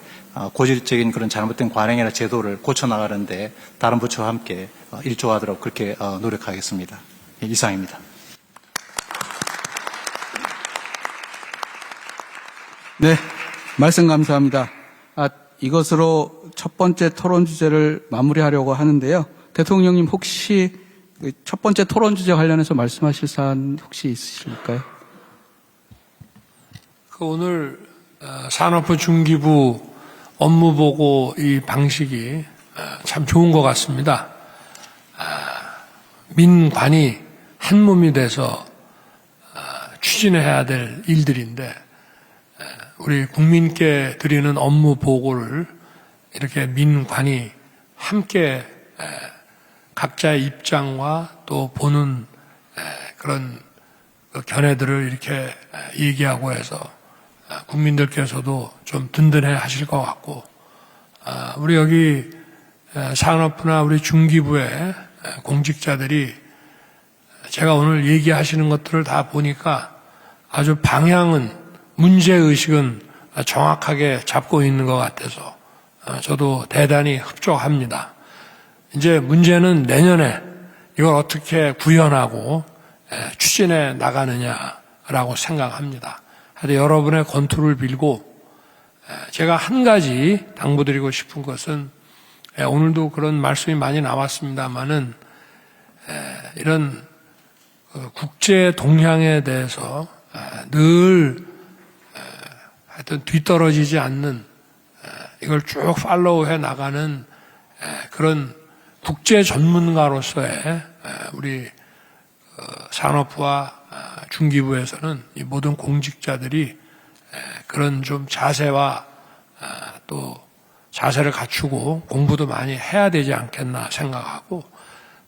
고질적인 그런 잘못된 관행이나 제도를 고쳐나가는데 다른 부처와 함께 일조하도록 그렇게 노력하겠습니다. 이상입니다. 네, 말씀 감사합니다. 이것으로 첫 번째 토론 주제를 마무리하려고 하는데요. 대통령님 혹시 첫 번째 토론 주제 관련해서 말씀하실 사안 혹시 있으실까요? 오늘 산업부 중기부 업무보고 이 방식이 참 좋은 것 같습니다. 민관이 한 몸이 돼서 추진해야 될 일들인데 우리 국민께 드리는 업무 보고를 이렇게 민관이 함께 각자의 입장과 또 보는 그런 견해들을 이렇게 얘기하고 해서 국민들께서도 좀 든든해 하실 것 같고, 우리 여기 산업부나 우리 중기부의 공직자들이 제가 오늘 얘기하시는 것들을 다 보니까 아주 방향은, 문제의식은 정확하게 잡고 있는 것 같아서 저도 대단히 흡족합니다. 이제 문제는 내년에 이걸 어떻게 구현하고 추진해 나가느냐라고 생각합니다. 하여튼 여러분의 건투를 빌고 제가 한 가지 당부드리고 싶은 것은 오늘도 그런 말씀이 많이 나왔습니다만은 이런 국제 동향에 대해서 늘 하여튼 뒤떨어지지 않는 이걸 쭉 팔로우해 나가는 그런 국제 전문가로서의 우리 산업부와 중기부에서는 이 모든 공직자들이 그런 좀 자세와 또 자세를 갖추고 공부도 많이 해야 되지 않겠나 생각하고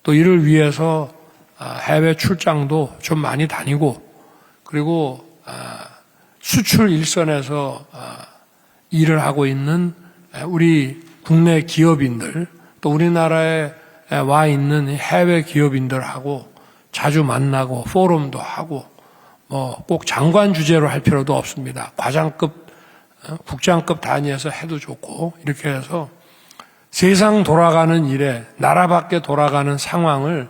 또 이를 위해서 해외 출장도 좀 많이 다니고 그리고 수출 일선에서 일을 하고 있는 우리 국내 기업인들 또 우리나라에 와 있는 해외 기업인들하고 자주 만나고 포럼도 하고 뭐 꼭 장관 주제로 할 필요도 없습니다. 과장급, 국장급 단위에서 해도 좋고 이렇게 해서 세상 돌아가는 일에 나라 밖에 돌아가는 상황을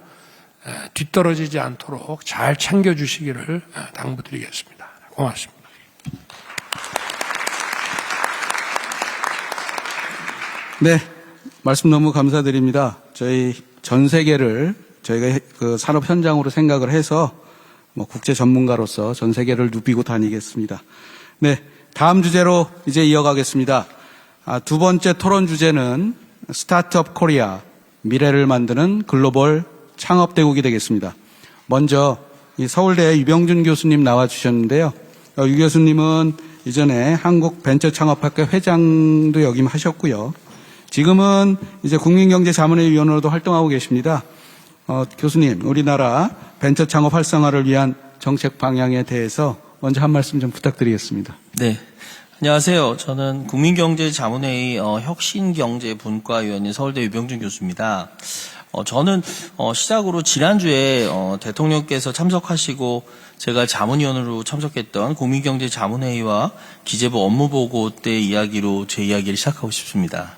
뒤떨어지지 않도록 잘 챙겨주시기를 당부드리겠습니다. 고맙습니다. 네, 말씀 너무 감사드립니다. 저희 전 세계를 저희가 그 산업 현장으로 생각을 해서 국제 전문가로서 전 세계를 누비고 다니겠습니다. 네, 다음 주제로 이제 이어가겠습니다. 두 번째 토론 주제는 스타트업 코리아, 미래를 만드는 글로벌 창업대국이 되겠습니다. 먼저 이 서울대 유병준 교수님 나와주셨는데요. 유 교수님은 이전에 한국벤처창업학회 회장도 역임하셨고요. 지금은 이제 국민경제자문회 위원으로도 활동하고 계십니다. 교수님, 우리나라 벤처창업 활성화를 위한 정책 방향에 대해서 먼저 한 말씀 좀 부탁드리겠습니다. 네. 안녕하세요. 저는 국민경제자문회의 혁신경제분과위원인 서울대 유병준 교수입니다. 저는 시작으로 지난주에 대통령께서 참석하시고 제가 자문위원으로 참석했던 국민경제자문회의와 기재부 업무보고 때 이야기로 제 이야기를 시작하고 싶습니다.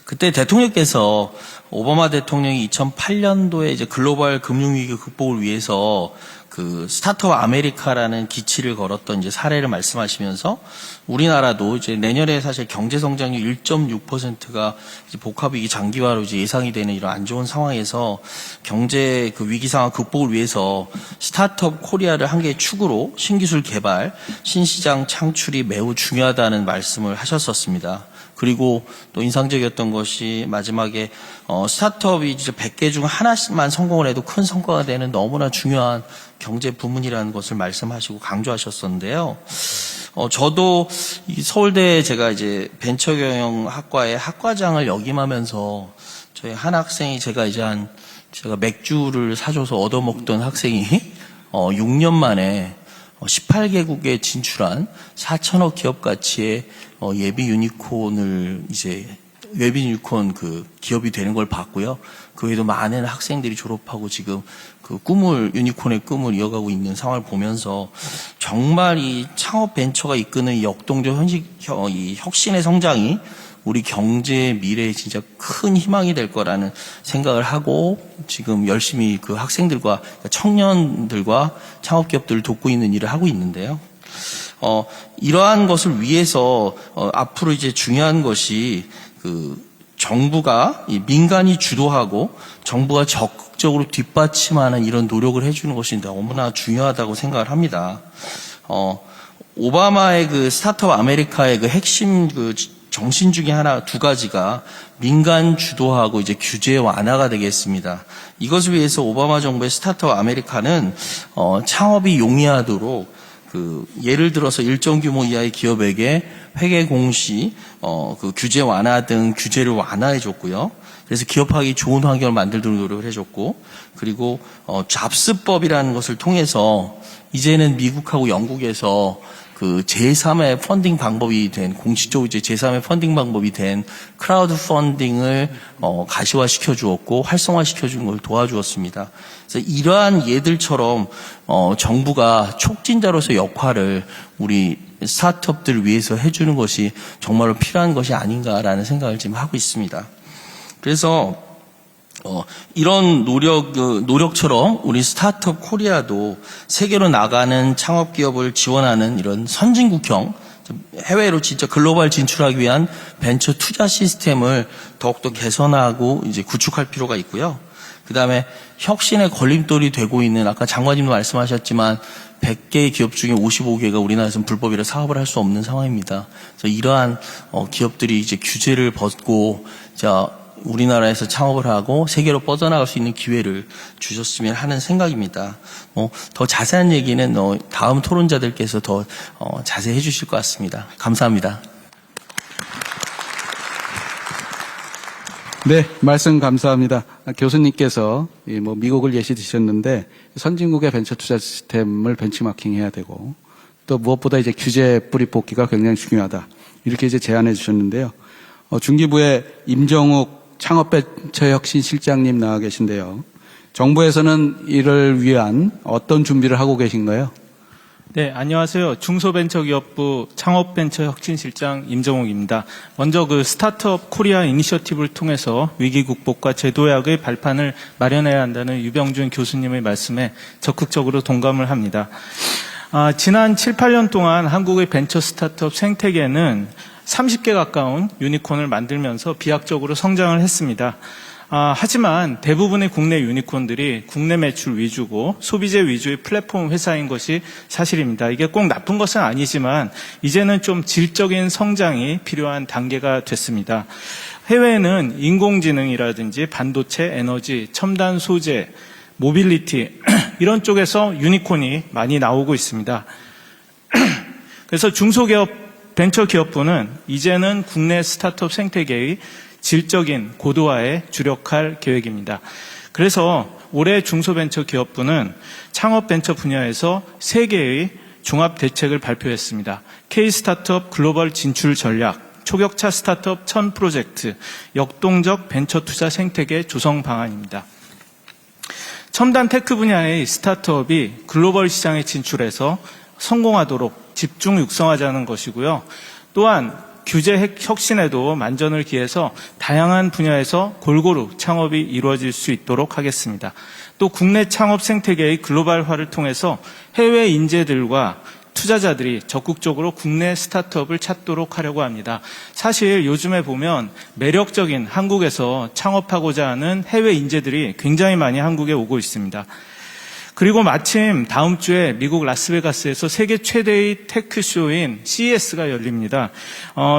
그때 대통령께서 오바마 대통령이 2008년도에 이제 글로벌 금융위기 극복을 위해서 그 스타트업 아메리카라는 기치를 걸었던 이제 사례를 말씀하시면서 우리나라도 이제 내년에 사실 경제 성장률 1.6%가 이제 복합위기 장기화로 이제 예상이 되는 이런 안 좋은 상황에서 경제 그 위기 상황 극복을 위해서 스타트업 코리아를 한 개의 축으로 신기술 개발, 신시장 창출이 매우 중요하다는 말씀을 하셨었습니다. 그리고 또 인상적이었던 것이 마지막에 스타트업이 이제 100개 중 하나씩만 성공을 해도 큰 성과가 되는 너무나 중요한 경제 부문이라는 것을 말씀하시고 강조하셨었는데요. 저도 이 서울대 제가 이제 벤처경영학과의 학과장을 역임하면서 저희 한 학생이 제가 맥주를 사줘서 얻어먹던 학생이 6년 만에 18개국에 진출한 4천억 기업 가치의 예비 유니콘을 이제 웹 유니콘 그 기업이 되는 걸 봤고요. 그 외에도 많은 학생들이 졸업하고 지금 그 유니콘의 꿈을 이어가고 있는 상황을 보면서 정말 이 창업 벤처가 이끄는 이 역동적 이 혁신의 성장이 우리 경제의 미래에 진짜 큰 희망이 될 거라는 생각을 하고 지금 열심히 그 학생들과 청년들과 창업기업들을 돕고 있는 일을 하고 있는데요. 이러한 것을 위해서 앞으로 이제 중요한 것이 그 정부가 민간이 주도하고 정부가 적극적으로 뒷받침하는 이런 노력을 해주는 것이 너무나 중요하다고 생각을 합니다. 오바마의 그 스타트업 아메리카의 그 핵심 그 정신 중에 두 가지가 민간 주도하고 이제 규제 완화가 되겠습니다. 이것을 위해서 오바마 정부의 스타트업 아메리카는 창업이 용이하도록 예를 들어서 일정 규모 이하의 기업에게 회계 공시, 그 규제 완화 등 규제를 완화해 줬고요. 그래서 기업하기 좋은 환경을 만들도록 노력을 해줬고, 그리고 잡스법이라는 것을 통해서 이제는 미국하고 영국에서 그 제3의 펀딩 방법이 된, 공식적으로 이제 제3의 펀딩 방법이 된 크라우드 펀딩을 가시화시켜 주었고 활성화시켜 준 걸 도와주었습니다. 그래서 이러한 예들처럼 정부가 촉진자로서 역할을 우리 스타트업들을 위해서 해주는 것이 정말로 필요한 것이 아닌가라는 생각을 지금 하고 있습니다. 그래서 이런 노력처럼 우리 스타트업 코리아도 세계로 나가는 창업 기업을 지원하는 이런 선진국형 해외로 진짜 글로벌 진출하기 위한 벤처 투자 시스템을 더욱더 개선하고 이제 구축할 필요가 있고요. 그 다음에 혁신의 걸림돌이 되고 있는 아까 장관님도 말씀하셨지만 100개의 기업 중에 55개가 우리나라에서는 불법이라 사업을 할 수 없는 상황입니다. 그래서 이러한 기업들이 이제 규제를 벗고 우리나라에서 창업을 하고 세계로 뻗어나갈 수 있는 기회를 주셨으면 하는 생각입니다. 더 자세한 얘기는 다음 토론자들께서 더 자세히 해주실 것 같습니다. 감사합니다. 네, 말씀 감사합니다. 교수님께서 미국을 예시 드셨는데 선진국의 벤처 투자 시스템을 벤치마킹해야 되고 또 무엇보다 이제 규제 뿌리 뽑기가 굉장히 중요하다. 이렇게 이제 제안해 주셨는데요. 중기부의 임정욱 창업벤처혁신실장님 나와 계신데요. 정부에서는 이를 위한 어떤 준비를 하고 계신가요? 네, 안녕하세요. 중소벤처기업부 창업벤처혁신실장 임정욱입니다. 먼저 그 스타트업 코리아 이니셔티브를 통해서 위기 극복과 제도약의 발판을 마련해야 한다는 유병준 교수님의 말씀에 적극적으로 동감을 합니다. 지난 7, 8년 동안 한국의 벤처 스타트업 생태계는 30개 가까운 유니콘을 만들면서 비약적으로 성장을 했습니다. 하지만 대부분의 국내 유니콘들이 국내 매출 위주고 소비재 위주의 플랫폼 회사인 것이 사실입니다. 이게 꼭 나쁜 것은 아니지만 이제는 좀 질적인 성장이 필요한 단계가 됐습니다. 해외에는 인공지능이라든지 반도체, 에너지, 첨단 소재, 모빌리티 이런 쪽에서 유니콘이 많이 나오고 있습니다. 그래서 중소기업 벤처기업부는 이제는 국내 스타트업 생태계의 질적인 고도화에 주력할 계획입니다. 그래서 올해 중소벤처기업부는 창업벤처 분야에서 3개의 종합대책을 발표했습니다. K-스타트업 글로벌 진출 전략, 초격차 스타트업 1000 프로젝트, 역동적 벤처 투자 생태계 조성 방안입니다. 첨단 테크 분야의 스타트업이 글로벌 시장에 진출해서 성공하도록 집중 육성하자는 것이고요. 또한 규제 혁신에도 만전을 기해서 다양한 분야에서 골고루 창업이 이루어질 수 있도록 하겠습니다. 또 국내 창업 생태계의 글로벌화를 통해서 해외 인재들과 투자자들이 적극적으로 국내 스타트업을 찾도록 하려고 합니다. 사실 요즘에 보면 매력적인 한국에서 창업하고자 하는 해외 인재들이 굉장히 많이 한국에 오고 있습니다. 그리고 마침 다음 주에 미국 라스베가스에서 세계 최대의 테크쇼인 CES가 열립니다.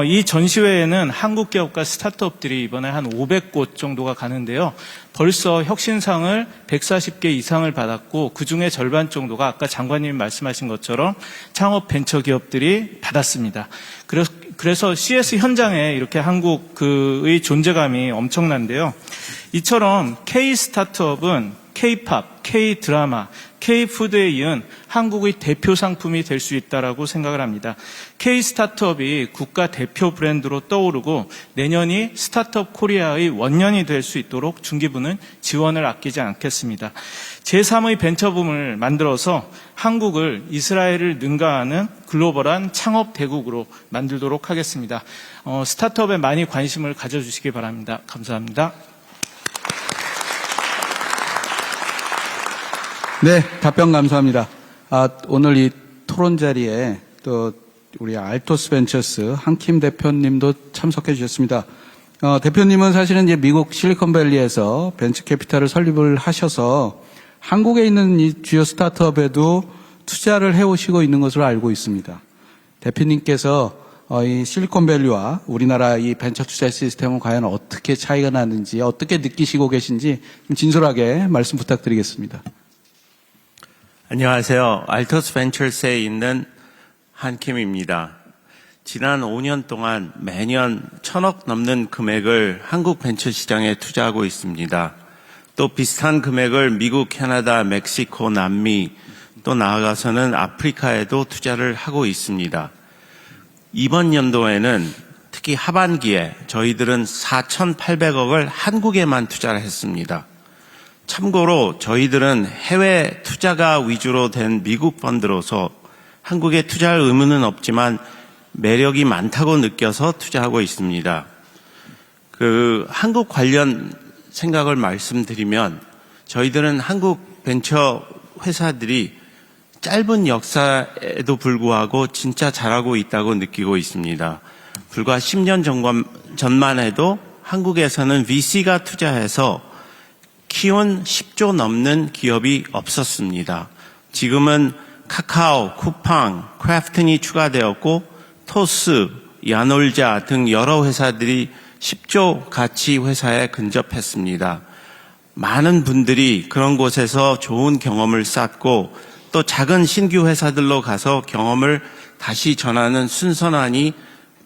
이 전시회에는 한국 기업과 스타트업들이 이번에 한 500곳 정도가 가는데요. 벌써 혁신상을 140개 이상을 받았고 그중에 절반 정도가 아까 장관님이 말씀하신 것처럼 창업 벤처 기업들이 받았습니다. 그래서 CES 현장에 이렇게 한국의 존재감이 엄청난데요. 이처럼 K-스타트업은 K-팝, K-드라마, K-푸드에 이은 한국의 대표 상품이 될 수 있다고 생각을 합니다. K-스타트업이 국가 대표 브랜드로 떠오르고 내년이 스타트업 코리아의 원년이 될 수 있도록 중기부는 지원을 아끼지 않겠습니다. 제3의 벤처붐을 만들어서 한국을 이스라엘을 능가하는 글로벌한 창업 대국으로 만들도록 하겠습니다. 스타트업에 많이 관심을 가져주시기 바랍니다. 감사합니다. 네, 답변 감사합니다. 오늘 이 토론 자리에 또 우리 알토스 벤처스 한킴 대표님도 참석해 주셨습니다. 대표님은 사실은 이제 미국 실리콘밸리에서 벤처 캐피탈을 설립을 하셔서 한국에 있는 이 주요 스타트업에도 투자를 해오시고 있는 것으로 알고 있습니다. 대표님께서 이 실리콘밸리와 우리나라 이 벤처 투자 시스템은 과연 어떻게 차이가 나는지 어떻게 느끼시고 계신지 좀 진솔하게 말씀 부탁드리겠습니다. 안녕하세요. 알토스 벤처스에 있는 한킴입니다. 지난 5년 동안 매년 1,000억 넘는 금액을 한국 벤처 시장에 투자하고 있습니다. 또 비슷한 금액을 미국, 캐나다, 멕시코, 남미 또 나아가서는 아프리카에도 투자를 하고 있습니다. 이번 연도에는 특히 하반기에 저희들은 4,800억을 한국에만 투자를 했습니다. 참고로 저희들은 해외 투자가 위주로 된 미국 펀드로서 한국에 투자할 의무는 없지만 매력이 많다고 느껴서 투자하고 있습니다. 한국 관련 생각을 말씀드리면 저희들은 한국 벤처 회사들이 짧은 역사에도 불구하고 진짜 잘하고 있다고 느끼고 있습니다. 불과 10년 전만 해도 한국에서는 VC가 투자해서 키운 10조 넘는 기업이 없었습니다. 지금은 카카오, 쿠팡, 크래프튼이 추가되었고 토스, 야놀자 등 여러 회사들이 10조 가치 회사에 근접했습니다. 많은 분들이 그런 곳에서 좋은 경험을 쌓고 또 작은 신규 회사들로 가서 경험을 다시 전하는 순서난이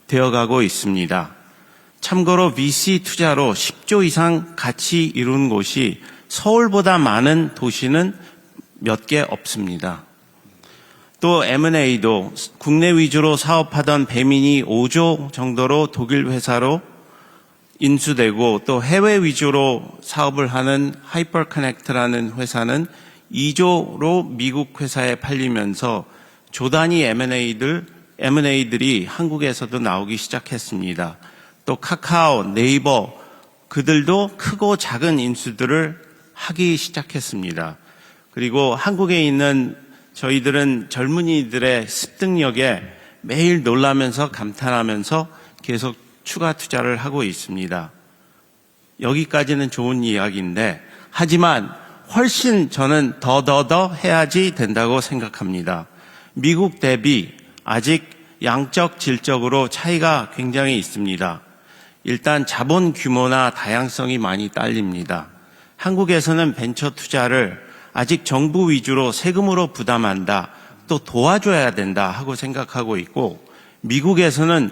되어가고 있습니다. 참고로 VC 투자로 10조 이상 가치 이룬 곳이 서울보다 많은 도시는 몇 개 없습니다. 또 M&A도 국내 위주로 사업하던 배민이 5조 정도로 독일 회사로 인수되고 또 해외 위주로 사업을 하는 하이퍼커넥트라는 회사는 2조로 미국 회사에 팔리면서 조 단위 M&A들이 한국에서도 나오기 시작했습니다. 또 카카오, 네이버 그들도 크고 작은 인수들을 하기 시작했습니다. 그리고 한국에 있는 저희들은 젊은이들의 습득력에 매일 놀라면서 감탄하면서 계속 추가 투자를 하고 있습니다. 여기까지는 좋은 이야기인데 하지만 훨씬 저는 더 해야지 된다고 생각합니다. 미국 대비 아직 양적 질적으로 차이가 굉장히 있습니다. 일단 자본 규모나 다양성이 많이 딸립니다. 한국에서는 벤처 투자를 아직 정부 위주로 세금으로 부담한다, 또 도와줘야 된다 하고 생각하고 있고 미국에서는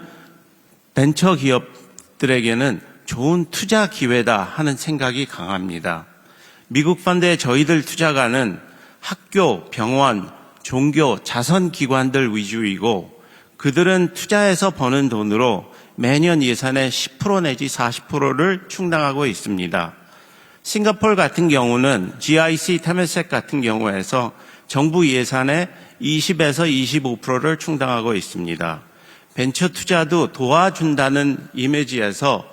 벤처 기업들에게는 좋은 투자 기회다 하는 생각이 강합니다. 미국 펀드에 저희들 투자가는 학교, 병원, 종교, 자선기관들 위주이고 그들은 투자해서 버는 돈으로 매년 예산의 10% 내지 40%를 충당하고 있습니다. 싱가포르 같은 경우는 GIC 테메섹 같은 경우에서 정부 예산의 20에서 25%를 충당하고 있습니다. 벤처 투자도 도와준다는 이미지에서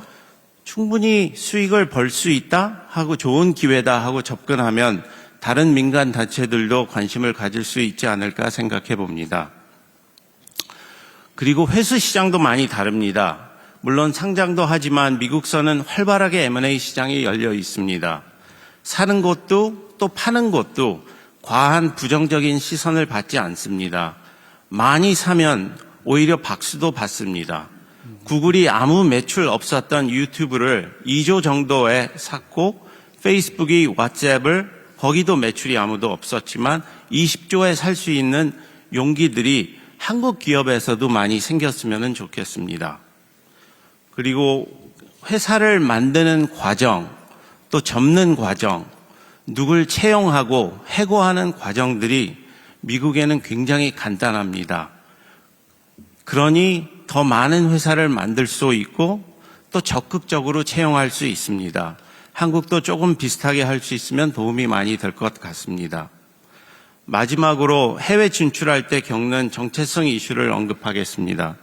충분히 수익을 벌 수 있다 하고 좋은 기회다 하고 접근하면 다른 민간 단체들도 관심을 가질 수 있지 않을까 생각해 봅니다. 그리고 회수 시장도 많이 다릅니다. 물론 상장도 하지만 미국서는 활발하게 M&A 시장이 열려 있습니다. 사는 곳도 또 파는 곳도 과한 부정적인 시선을 받지 않습니다. 많이 사면 오히려 박수도 받습니다. 구글이 아무 매출 없었던 유튜브를 2조 정도에 샀고 페이스북이 왓츠앱을 거기도 매출이 아무도 없었지만 20조에 살 수 있는 용기들이 한국 기업에서도 많이 생겼으면 좋겠습니다. 그리고 회사를 만드는 과정, 또 접는 과정, 누굴 채용하고 해고하는 과정들이 미국에는 굉장히 간단합니다. 그러니 더 많은 회사를 만들 수 있고 또 적극적으로 채용할 수 있습니다. 한국도 조금 비슷하게 할 수 있으면 도움이 많이 될 것 같습니다. 마지막으로 해외 진출할 때 겪는 정체성 이슈를 언급하겠습니다.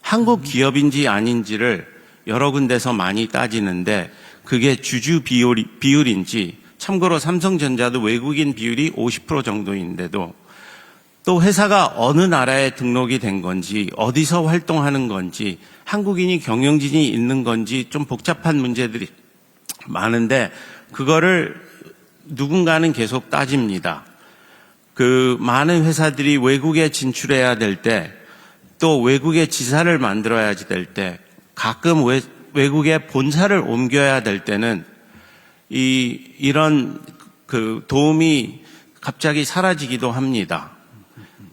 한국 기업인지 아닌지를 여러 군데서 많이 따지는데 그게 주주 비율인지, 참고로 삼성전자도 외국인 비율이 50% 정도인데도 또 회사가 어느 나라에 등록이 된 건지, 어디서 활동하는 건지, 한국인이 경영진이 있는 건지 좀 복잡한 문제들이 많은데 그거를 누군가는 계속 따집니다. 많은 회사들이 외국에 진출해야 될 때, 또 외국에 지사를 만들어야지 될 때, 가끔 외국에 본사를 옮겨야 될 때는 이런 도움이 갑자기 사라지기도 합니다.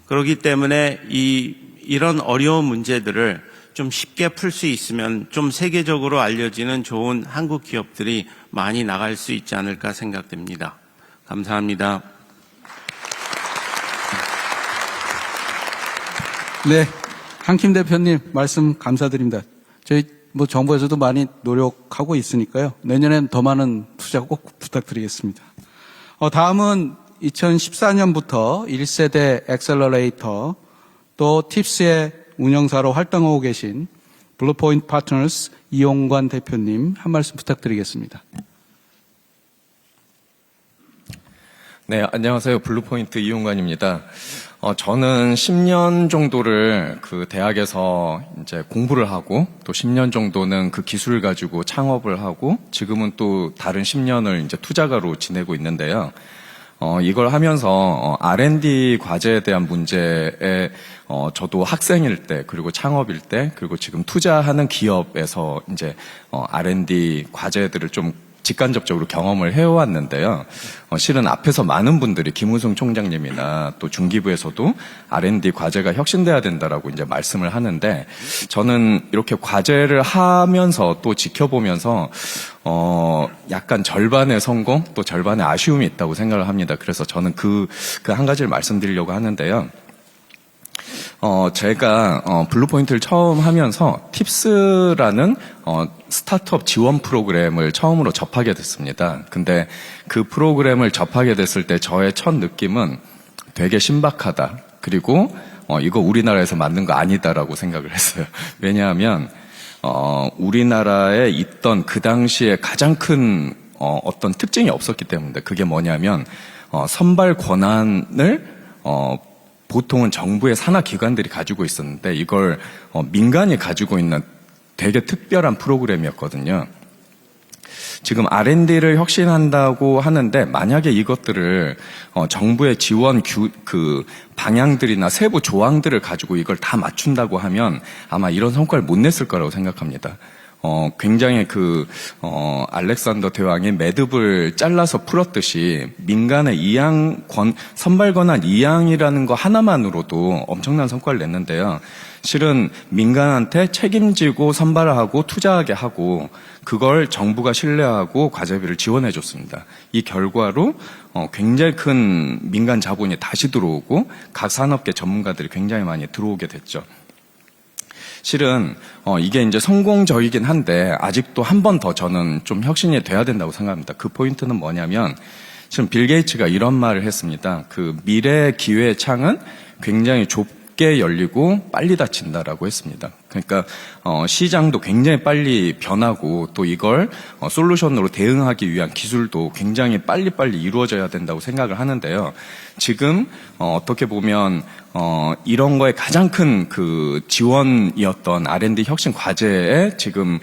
그렇기 때문에 이런 어려운 문제들을 좀 쉽게 풀 수 있으면 좀 세계적으로 알려지는 좋은 한국 기업들이 많이 나갈 수 있지 않을까 생각됩니다. 감사합니다. 네, 한킴 대표님 말씀 감사드립니다. 저희 정부에서도 많이 노력하고 있으니까요. 내년엔 더 많은 투자 꼭 부탁드리겠습니다. 다음은 2014년부터 1세대 엑셀러레이터 또 팁스의 운영사로 활동하고 계신 블루포인트 파트너스 이용관 대표님 한 말씀 부탁드리겠습니다. 네, 안녕하세요. 블루포인트 이용관입니다. 저는 10년 정도를 그 대학에서 이제 공부를 하고 또 10년 정도는 그 기술을 가지고 창업을 하고 지금은 또 다른 10년을 이제 투자가로 지내고 있는데요. 이걸 하면서 R&D 과제에 대한 문제에 저도 학생일 때 그리고 창업일 때 그리고 지금 투자하는 기업에서 이제 R&D 과제들을 좀 직간접적으로 경험을 해왔는데요. 실은 앞에서 많은 분들이 김우성 총장님이나 또 중기부에서도 R&D 과제가 혁신돼야 된다라고 이제 말씀을 하는데 저는 이렇게 과제를 하면서 또 지켜보면서 약간 절반의 성공 또 절반의 아쉬움이 있다고 생각을 합니다. 그래서 저는 그 한 가지를 말씀드리려고 하는데요. 제가 블루포인트를 처음 하면서 팁스라는 스타트업 지원 프로그램을 처음으로 접하게 됐습니다. 근데 그 프로그램을 접하게 됐을 때 저의 첫 느낌은 되게 신박하다. 그리고 이거 우리나라에서 만든 거 아니다라고 생각을 했어요. 왜냐하면 우리나라에 있던 그 당시에 가장 큰 어떤 특징이 없었기 때문에 그게 뭐냐면 선발 권한을 보통은 정부의 산하 기관들이 가지고 있었는데 이걸 민간이 가지고 있는 되게 특별한 프로그램이었거든요. 지금 R&D를 혁신한다고 하는데 만약에 이것들을 정부의 지원 그 방향들이나 세부 조항들을 가지고 이걸 다 맞춘다고 하면 아마 이런 성과를 못 냈을 거라고 생각합니다. 굉장히 알렉산더 대왕이 매듭을 잘라서 풀었듯이 민간의 선발 권한 이양이라는 거 하나만으로도 엄청난 성과를 냈는데요. 실은 민간한테 책임지고 선발하고 투자하게 하고 그걸 정부가 신뢰하고 과제비를 지원해 줬습니다. 이 결과로 굉장히 큰 민간 자본이 다시 들어오고 각 산업계 전문가들이 굉장히 많이 들어오게 됐죠. 실은 이게 이제 성공적이긴 한데 아직도 한 번 더 저는 좀 혁신이 돼야 된다고 생각합니다. 그 포인트는 뭐냐면 지금 빌 게이츠가 이런 말을 했습니다. 그 미래의 기회의 창은 굉장히 좁게 열리고 빨리 닫힌다라고 했습니다. 그러니까 시장도 굉장히 빨리 변하고 또 이걸 솔루션으로 대응하기 위한 기술도 굉장히 빨리빨리 이루어져야 된다고 생각을 하는데요. 지금 어떻게 보면 이런 거에 가장 큰 그 지원이었던 R&D 혁신 과제에 지금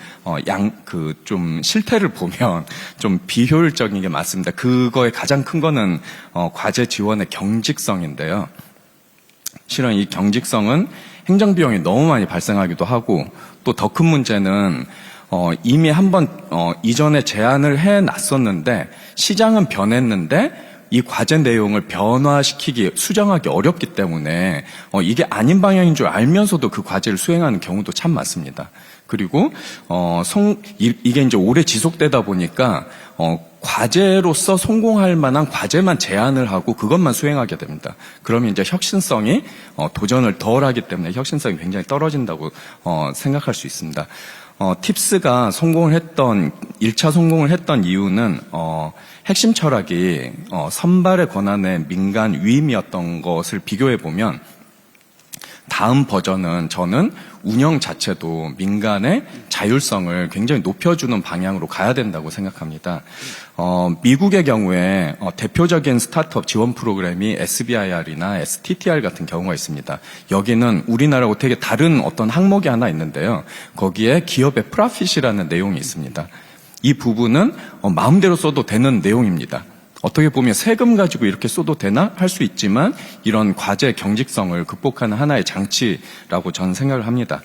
좀 실태를 보면 좀 비효율적인 게 맞습니다. 그거의 가장 큰 거는 과제 지원의 경직성인데요. 실은 이 경직성은 행정비용이 너무 많이 발생하기도 하고 또 더 큰 문제는 이미 한번 이전에 제안을 해놨었는데 시장은 변했는데 이 과제 내용을 수정하기 어렵기 때문에 이게 아닌 방향인 줄 알면서도 그 과제를 수행하는 경우도 참 많습니다. 그리고 이게 이제 오래 지속되다 보니까 과제로서 성공할 만한 과제만 제안을 하고 그것만 수행하게 됩니다. 그러면 이제 혁신성이 도전을 덜 하기 때문에 혁신성이 굉장히 떨어진다고 생각할 수 있습니다. 팁스가 1차 성공을 했던 이유는 핵심 철학이 선발의 권한의 민간 위임이었던 것을 비교해 보면 다음 버전은 저는 운영 자체도 민간의 자율성을 굉장히 높여주는 방향으로 가야 된다고 생각합니다. 미국의 경우에 대표적인 스타트업 지원 프로그램이 SBIR이나 STTR 같은 경우가 있습니다. 여기는 우리나라하고 되게 다른 어떤 항목이 하나 있는데요. 거기에 기업의 프로핏이라는 내용이 있습니다. 이 부분은 마음대로 써도 되는 내용입니다. 어떻게 보면 세금 가지고 이렇게 써도 되나 할 수 있지만 이런 과제 경직성을 극복하는 하나의 장치라고 저는 생각을 합니다.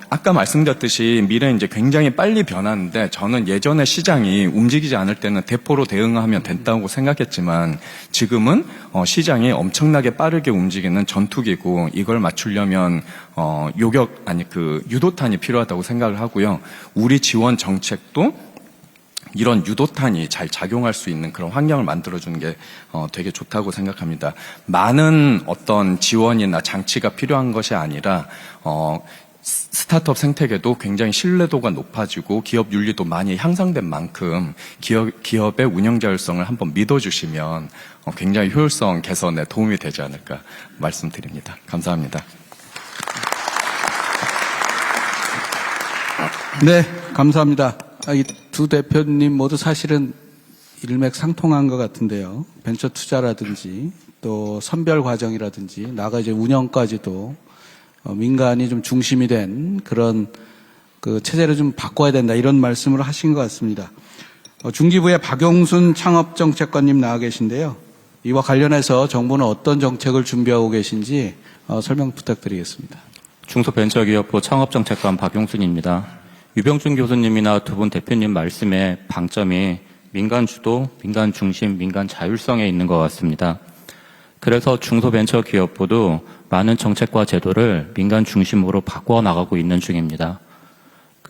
아까 말씀드렸듯이 미래는 이제 굉장히 빨리 변하는데 저는 예전에 시장이 움직이지 않을 때는 대포로 대응하면 된다고 생각했지만 지금은 시장이 엄청나게 빠르게 움직이는 전투기고 이걸 맞추려면 유도탄이 필요하다고 생각을 하고요. 우리 지원 정책도 이런 유도탄이 잘 작용할 수 있는 그런 환경을 만들어주는 게 되게 좋다고 생각합니다. 많은 어떤 지원이나 장치가 필요한 것이 아니라 스타트업 생태계도 굉장히 신뢰도가 높아지고 기업 윤리도 많이 향상된 만큼 기업의 운영 자율성을 한번 믿어주시면 굉장히 효율성 개선에 도움이 되지 않을까 말씀드립니다. 감사합니다. 네, 감사합니다. 이 두 대표님 모두 사실은 일맥상통한 것 같은데요. 벤처 투자라든지 또 선별 과정이라든지 나아가 이제 운영까지도 민간이 좀 중심이 된 그런 그 체제를 좀 바꿔야 된다 이런 말씀을 하신 것 같습니다. 중기부의 박용순 창업정책관님 나와 계신데요. 이와 관련해서 정부는 어떤 정책을 준비하고 계신지 설명 부탁드리겠습니다. 중소벤처기업부 창업정책관 박용순입니다. 유병준 교수님이나 두 분 대표님 말씀의 방점이 민간 주도, 민간 중심, 민간 자율성에 있는 것 같습니다. 그래서 중소벤처기업부도 많은 정책과 제도를 민간 중심으로 바꿔 나가고 있는 중입니다.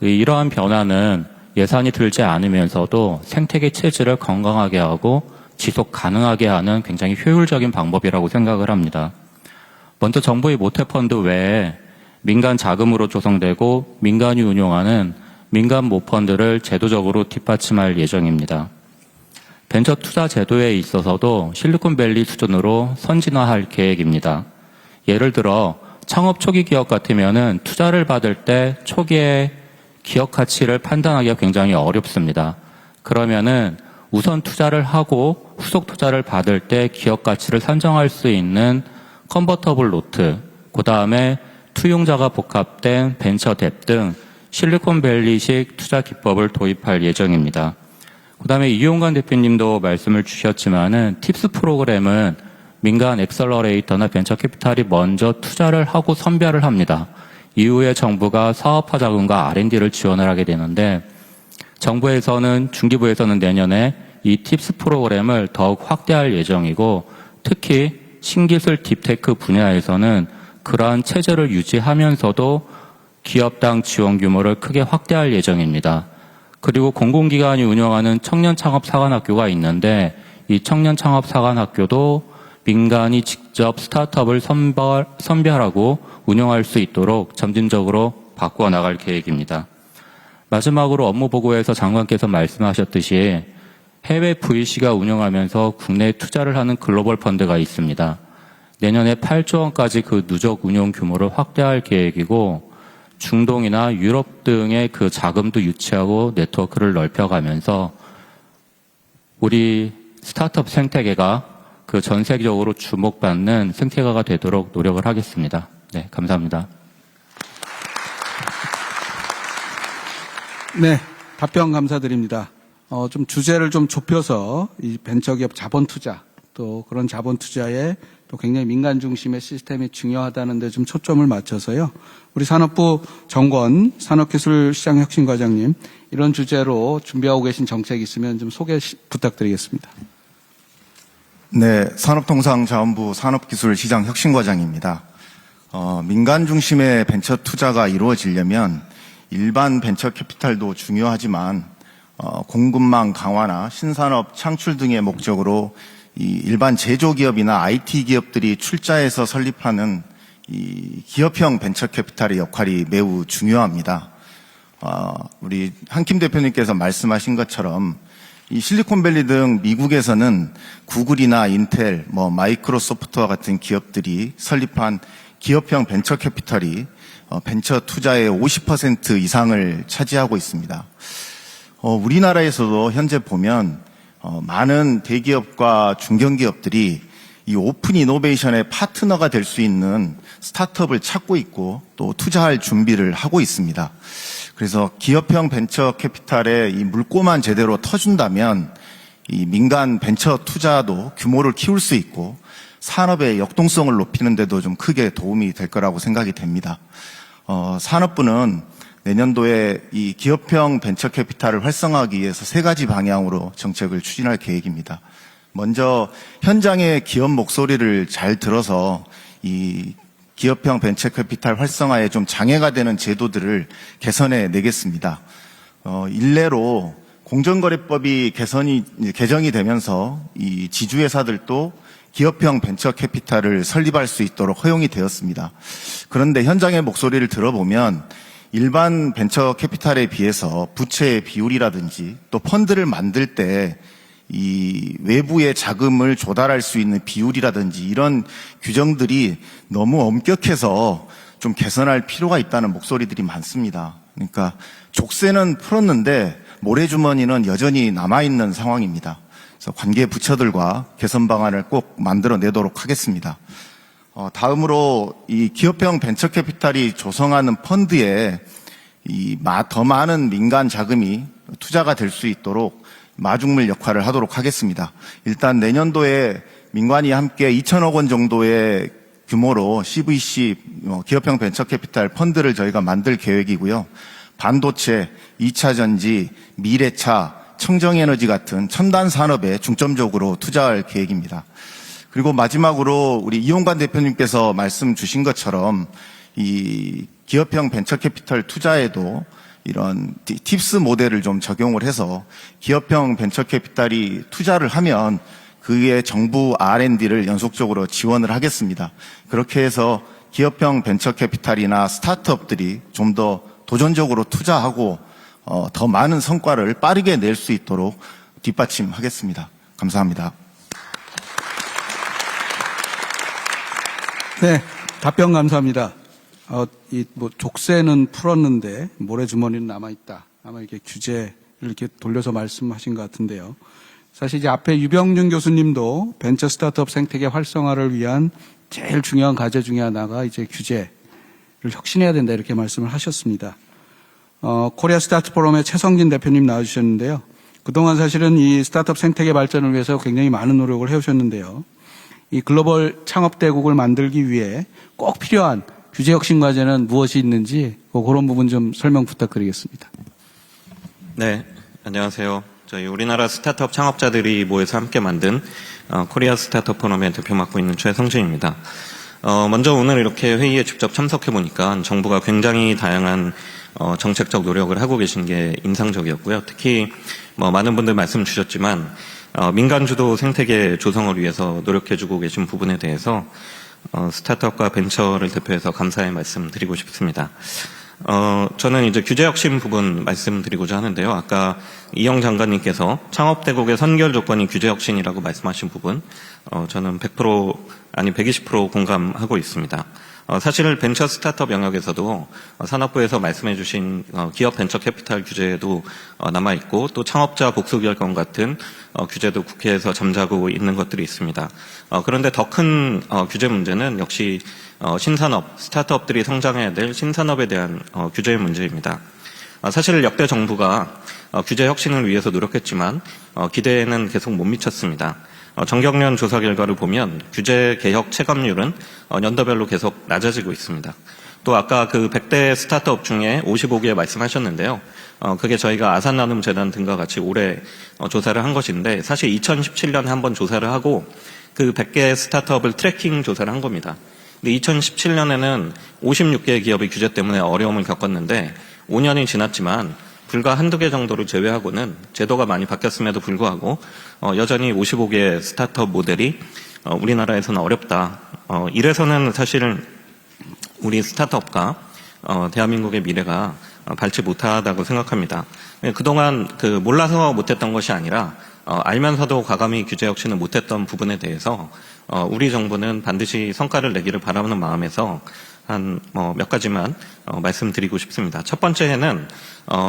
이러한 변화는 예산이 들지 않으면서도 생태계 체질을 건강하게 하고 지속 가능하게 하는 굉장히 효율적인 방법이라고 생각을 합니다. 먼저 정부의 모태펀드 외에 민간 자금으로 조성되고 민간이 운용하는 민간 모펀드를 제도적으로 뒷받침할 예정입니다. 벤처 투자 제도에 있어서도 실리콘밸리 수준으로 선진화할 계획입니다. 예를 들어 창업 초기 기업 같으면은 투자를 받을 때 초기에 기업 가치를 판단하기가 굉장히 어렵습니다. 그러면은 우선 투자를 하고 후속 투자를 받을 때 기업 가치를 산정할 수 있는 컨버터블 노트, 그 다음에 투용자가 복합된 벤처 뎁 등 실리콘밸리식 투자 기법을 도입할 예정입니다. 그 다음에 이용관 대표님도 말씀을 주셨지만은 팁스 프로그램은 민간 엑셀러레이터나 벤처 캐피탈이 먼저 투자를 하고 선별을 합니다. 이후에 정부가 사업화 자금과 R&D를 지원을 하게 되는데 정부에서는 중기부에서는 내년에 이 팁스 프로그램을 더욱 확대할 예정이고 특히 신기술 딥테크 분야에서는 그러한 체제를 유지하면서도 기업당 지원 규모를 크게 확대할 예정입니다. 그리고 공공기관이 운영하는 청년창업사관학교가 있는데 이 청년창업사관학교도 민간이 직접 스타트업을 선별하고 운영할 수 있도록 점진적으로 바꾸어 나갈 계획입니다. 마지막으로 업무보고에서 장관께서 말씀하셨듯이 해외 VC가 운영하면서 국내에 투자를 하는 글로벌 펀드가 있습니다. 내년에 8조 원까지 그 누적 운용 규모를 확대할 계획이고 중동이나 유럽 등의 그 자금도 유치하고 네트워크를 넓혀가면서 우리 스타트업 생태계가 그 전 세계적으로 주목받는 생태계가 되도록 노력을 하겠습니다. 네, 감사합니다. 네, 답변 감사드립니다. 좀 주제를 좀 좁혀서 이 벤처기업 자본 투자 또 그런 자본 투자에 또 굉장히 민간 중심의 시스템이 중요하다는 데 좀 초점을 맞춰서요. 우리 산업부 정권 산업기술시장혁신과장님 이런 주제로 준비하고 계신 정책이 있으면 좀 소개 부탁드리겠습니다. 네, 산업통상자원부 산업기술시장혁신과장입니다. 민간 중심의 벤처 투자가 이루어지려면 일반 벤처 캐피탈도 중요하지만 공급망 강화나 신산업 창출 등의 목적으로 이 일반 제조기업이나 IT 기업들이 출자해서 설립하는 이 기업형 벤처 캐피탈의 역할이 매우 중요합니다. 우리 한킴 대표님께서 말씀하신 것처럼 이 실리콘밸리 등 미국에서는 구글이나 인텔, 마이크로소프트와 같은 기업들이 설립한 기업형 벤처 캐피탈이 벤처 투자의 50% 이상을 차지하고 있습니다. 우리나라에서도 현재 보면 많은 대기업과 중견기업들이 이 오픈 이노베이션의 파트너가 될 수 있는 스타트업을 찾고 있고 또 투자할 준비를 하고 있습니다. 그래서 기업형 벤처 캐피탈의 이 물꼬만 제대로 터준다면 이 민간 벤처 투자도 규모를 키울 수 있고 산업의 역동성을 높이는 데도 좀 크게 도움이 될 거라고 생각이 됩니다. 산업부는 내년도에 이 기업형 벤처 캐피탈을 활성화하기 위해서 3가지 방향으로 정책을 추진할 계획입니다. 먼저 현장의 기업 목소리를 잘 들어서 이 기업형 벤처 캐피탈 활성화에 좀 장애가 되는 제도들을 개선해 내겠습니다. 일례로 공정거래법이 개정이 되면서 이 지주회사들도 기업형 벤처 캐피탈을 설립할 수 있도록 허용이 되었습니다. 그런데 현장의 목소리를 들어보면 일반 벤처 캐피탈에 비해서 부채의 비율이라든지 또 펀드를 만들 때 이 외부의 자금을 조달할 수 있는 비율이라든지 이런 규정들이 너무 엄격해서 좀 개선할 필요가 있다는 목소리들이 많습니다. 그러니까 족쇄는 풀었는데 모래주머니는 여전히 남아있는 상황입니다. 그래서 관계 부처들과 개선 방안을 꼭 만들어내도록 하겠습니다. 다음으로 이 기업형 벤처 캐피탈이 조성하는 펀드에 더 많은 민간 자금이 투자가 될 수 있도록 마중물 역할을 하도록 하겠습니다. 일단 내년도에 민관이 함께 2천억 원 정도의 규모로 CVC 기업형 벤처 캐피탈 펀드를 저희가 만들 계획이고요. 반도체, 2차 전지, 미래차, 청정에너지 같은 첨단 산업에 중점적으로 투자할 계획입니다. 그리고 마지막으로 우리 이용관 대표님께서 말씀 주신 것처럼 이 기업형 벤처 캐피탈 투자에도 이런 팁스 모델을 좀 적용을 해서 기업형 벤처 캐피탈이 투자를 하면 그에 정부 R&D를 연속적으로 지원을 하겠습니다. 그렇게 해서 기업형 벤처 캐피탈이나 스타트업들이 좀 더 도전적으로 투자하고 더 많은 성과를 빠르게 낼 수 있도록 뒷받침하겠습니다. 감사합니다. 네, 답변 감사합니다. 족쇄는 풀었는데 모래주머니는 남아있다. 아마 이렇게 규제를 이렇게 돌려서 말씀하신 것 같은데요. 사실 이제 앞에 유병준 교수님도 벤처 스타트업 생태계 활성화를 위한 제일 중요한 과제 중에 하나가 이제 규제를 혁신해야 된다 이렇게 말씀을 하셨습니다. 코리아 스타트 포럼의 최성진 대표님 나와주셨는데요. 그동안 사실은 이 스타트업 생태계 발전을 위해서 굉장히 많은 노력을 해오셨는데요. 이 글로벌 창업대국을 만들기 위해 꼭 필요한 규제 혁신 과제는 무엇이 있는지 그런 부분 좀 설명 부탁드리겠습니다. 네, 안녕하세요. 저희 우리나라 스타트업 창업자들이 모여서 함께 만든 코리아 스타트업 포럼의 대표 맡고 있는 최성진입니다. 먼저 오늘 이렇게 회의에 직접 참석해 보니까 정부가 굉장히 다양한 정책적 노력을 하고 계신 게 인상적이었고요. 특히 많은 분들 말씀 주셨지만 민간 주도 생태계 조성을 위해서 노력해주고 계신 부분에 대해서 스타트업과 벤처를 대표해서 감사의 말씀 드리고 싶습니다. 저는 이제 규제 혁신 부분 말씀드리고자 하는데요. 아까 이영 장관님께서 창업대국의 선결 조건이 규제 혁신이라고 말씀하신 부분, 저는 100% 아니 120% 공감하고 있습니다. 사실 벤처 스타트업 영역에서도 산업부에서 말씀해 주신 기업 벤처 캐피탈 규제도 남아있고 또 창업자 복수결권 같은 규제도 국회에서 잠자고 있는 것들이 있습니다. 그런데 더 큰 규제 문제는 역시 신산업, 스타트업들이 성장해야 될 신산업에 대한 규제의 문제입니다. 사실 역대 정부가 규제 혁신을 위해서 노력했지만 기대에는 계속 못 미쳤습니다. 정경련 조사 결과를 보면 규제 개혁 체감률은 연도별로 계속 낮아지고 있습니다. 또 아까 그 100대 스타트업 중에 55개 말씀하셨는데요. 그게 저희가 아산나눔재단 등과 같이 올해 조사를 한 것인데 사실 2017년에 한번 조사를 하고 그 100개 스타트업을 트래킹 조사를 한 겁니다. 근데 2017년에는 56개의 기업이 규제 때문에 어려움을 겪었는데 5년이 지났지만 불과 한두 개 정도를 제외하고는 제도가 많이 바뀌었음에도 불구하고 여전히 55개의 스타트업 모델이 우리나라에서는 어렵다. 이래서는 사실은 우리 스타트업과 대한민국의 미래가 밝지 못하다고 생각합니다. 그동안 몰라서 못했던 것이 아니라 알면서도 과감히 규제 혁신을 못했던 부분에 대해서 우리 정부는 반드시 성과를 내기를 바라는 마음에서 한 몇 가지만 말씀드리고 싶습니다. 첫 번째는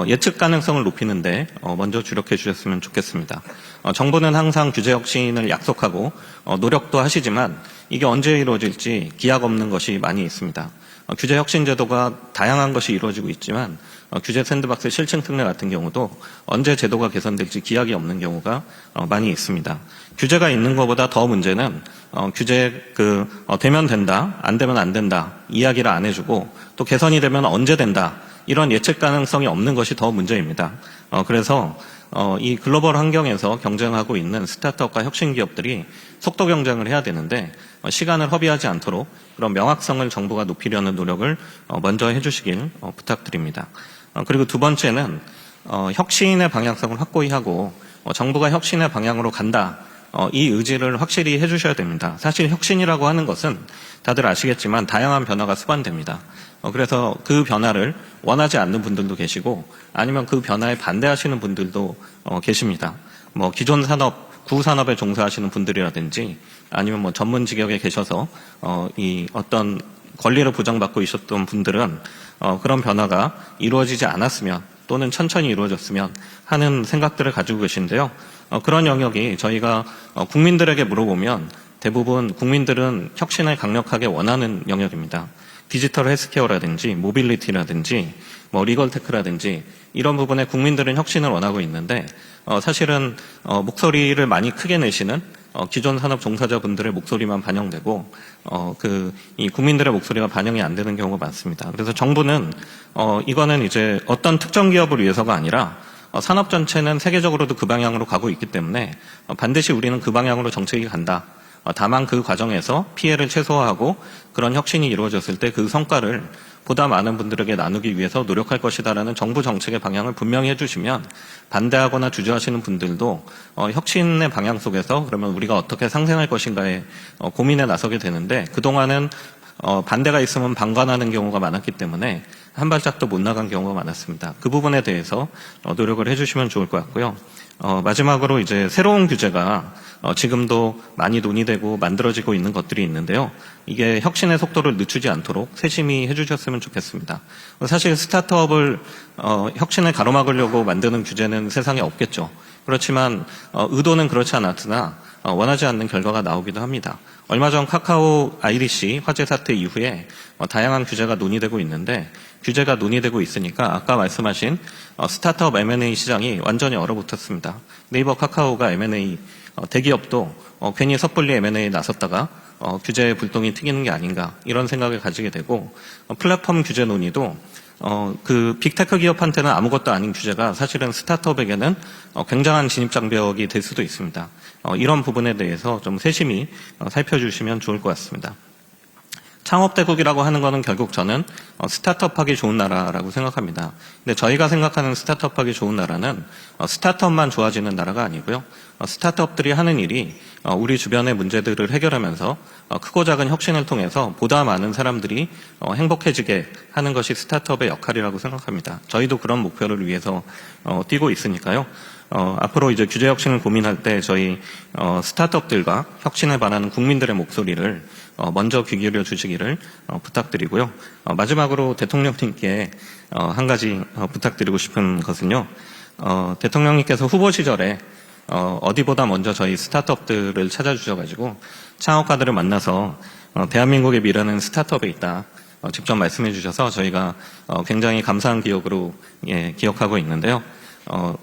예측 가능성을 높이는데 먼저 주력해 주셨으면 좋겠습니다. 정부는 항상 규제 혁신을 약속하고 노력도 하시지만 이게 언제 이루어질지 기약 없는 것이 많이 있습니다. 규제 혁신 제도가 다양한 것이 이루어지고 있지만 규제 샌드박스 실증 특례 같은 경우도 언제 제도가 개선될지 기약이 없는 경우가 많이 있습니다. 규제가 있는 것보다 더 문제는 규제 되면 된다, 안 되면 안 된다 이야기를 안 해주고 또 개선이 되면 언제 된다 이런 예측 가능성이 없는 것이 더 문제입니다. 그래서 이 글로벌 환경에서 경쟁하고 있는 스타트업과 혁신 기업들이 속도 경쟁을 해야 되는데 시간을 허비하지 않도록 그런 명확성을 정부가 높이려는 노력을 먼저 해주시길 부탁드립니다. 그리고 두 번째는 혁신의 방향성을 확고히 하고 정부가 혁신의 방향으로 간다. 이 의지를 확실히 해주셔야 됩니다. 사실 혁신이라고 하는 것은 다들 아시겠지만 다양한 변화가 수반됩니다. 그래서 그 변화를 원하지 않는 분들도 계시고 아니면 그 변화에 반대하시는 분들도 계십니다. 기존 산업, 구산업에 종사하시는 분들이라든지 아니면 전문 직역에 계셔서 이 어떤 권리를 보장받고 있었던 분들은 그런 변화가 이루어지지 않았으면 또는 천천히 이루어졌으면 하는 생각들을 가지고 계신데요. 그런 영역이 저희가 국민들에게 물어보면 대부분 국민들은 혁신을 강력하게 원하는 영역입니다. 디지털 헬스케어라든지 모빌리티라든지 리걸테크라든지 이런 부분에 국민들은 혁신을 원하고 있는데 사실은 목소리를 많이 크게 내시는 기존 산업 종사자분들의 목소리만 반영되고 이 국민들의 목소리가 반영이 안 되는 경우가 많습니다. 그래서 정부는 이거는 이제 어떤 특정 기업을 위해서가 아니라 산업 전체는 세계적으로도 그 방향으로 가고 있기 때문에 반드시 우리는 그 방향으로 정책이 간다. 다만 그 과정에서 피해를 최소화하고 그런 혁신이 이루어졌을 때 그 성과를 보다 많은 분들에게 나누기 위해서 노력할 것이다라는 정부 정책의 방향을 분명히 해주시면 반대하거나 주저하시는 분들도 혁신의 방향 속에서 그러면 우리가 어떻게 상생할 것인가에 고민에 나서게 되는데 그동안은 반대가 있으면 방관하는 경우가 많았기 때문에 한 발짝도 못 나간 경우가 많았습니다. 그 부분에 대해서 노력을 해주시면 좋을 것 같고요. 마지막으로 이제 새로운 규제가 지금도 많이 논의되고 만들어지고 있는 것들이 있는데요. 이게 혁신의 속도를 늦추지 않도록 세심히 해주셨으면 좋겠습니다. 사실 스타트업을 혁신을 가로막으려고 만드는 규제는 세상에 없겠죠. 그렇지만 의도는 그렇지 않았으나 원하지 않는 결과가 나오기도 합니다. 얼마 전 카카오 IDC 화재 사태 이후에 다양한 규제가 논의되고 있는데 규제가 논의되고 있으니까 아까 말씀하신 스타트업 M&A 시장이 완전히 얼어붙었습니다. 네이버 카카오가 M&A 대기업도 괜히 섣불리 M&A에 나섰다가 규제의 불똥이 튀기는 게 아닌가 이런 생각을 가지게 되고 플랫폼 규제 논의도 그 빅테크 기업한테는 아무것도 아닌 규제가 사실은 스타트업에게는 굉장한 진입장벽이 될 수도 있습니다. 이런 부분에 대해서 좀 세심히 살펴주시면 좋을 것 같습니다. 창업대국이라고 하는 거는 결국 저는 스타트업하기 좋은 나라라고 생각합니다. 근데 저희가 생각하는 스타트업하기 좋은 나라는 스타트업만 좋아지는 나라가 아니고요. 스타트업들이 하는 일이 우리 주변의 문제들을 해결하면서 크고 작은 혁신을 통해서 보다 많은 사람들이 행복해지게 하는 것이 스타트업의 역할이라고 생각합니다. 저희도 그런 목표를 위해서 뛰고 있으니까요. 앞으로 이제 규제 혁신을 고민할 때 저희 스타트업들과 혁신을 바라는 국민들의 목소리를 먼저 귀 기울여 주시기를 부탁드리고요. 마지막으로 대통령님께 한 가지 부탁드리고 싶은 것은요. 대통령님께서 후보 시절에 어디보다 먼저 저희 스타트업들을 찾아주셔가지고 창업가들을 만나서 대한민국의 미래는 스타트업에 있다. 직접 말씀해 주셔서 저희가 굉장히 감사한 기억으로 기억하고 있는데요.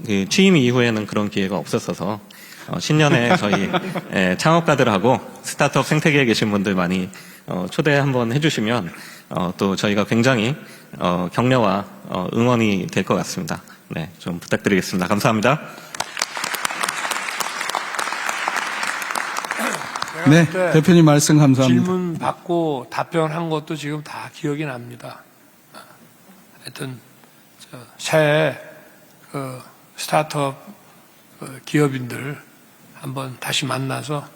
그 취임 이후에는 그런 기회가 없었어서 신년에 저희 창업가들하고 스타트업 생태계에 계신 분들 많이 초대 한번 해주시면 또 저희가 굉장히 격려와 응원이 될 것 같습니다. 네, 좀 부탁드리겠습니다. 감사합니다. 네, 대표님 말씀 감사합니다. 질문 받고 답변한 것도 지금 다 기억이 납니다. 하여튼 새해 스타트업 기업인들 한번 다시 만나서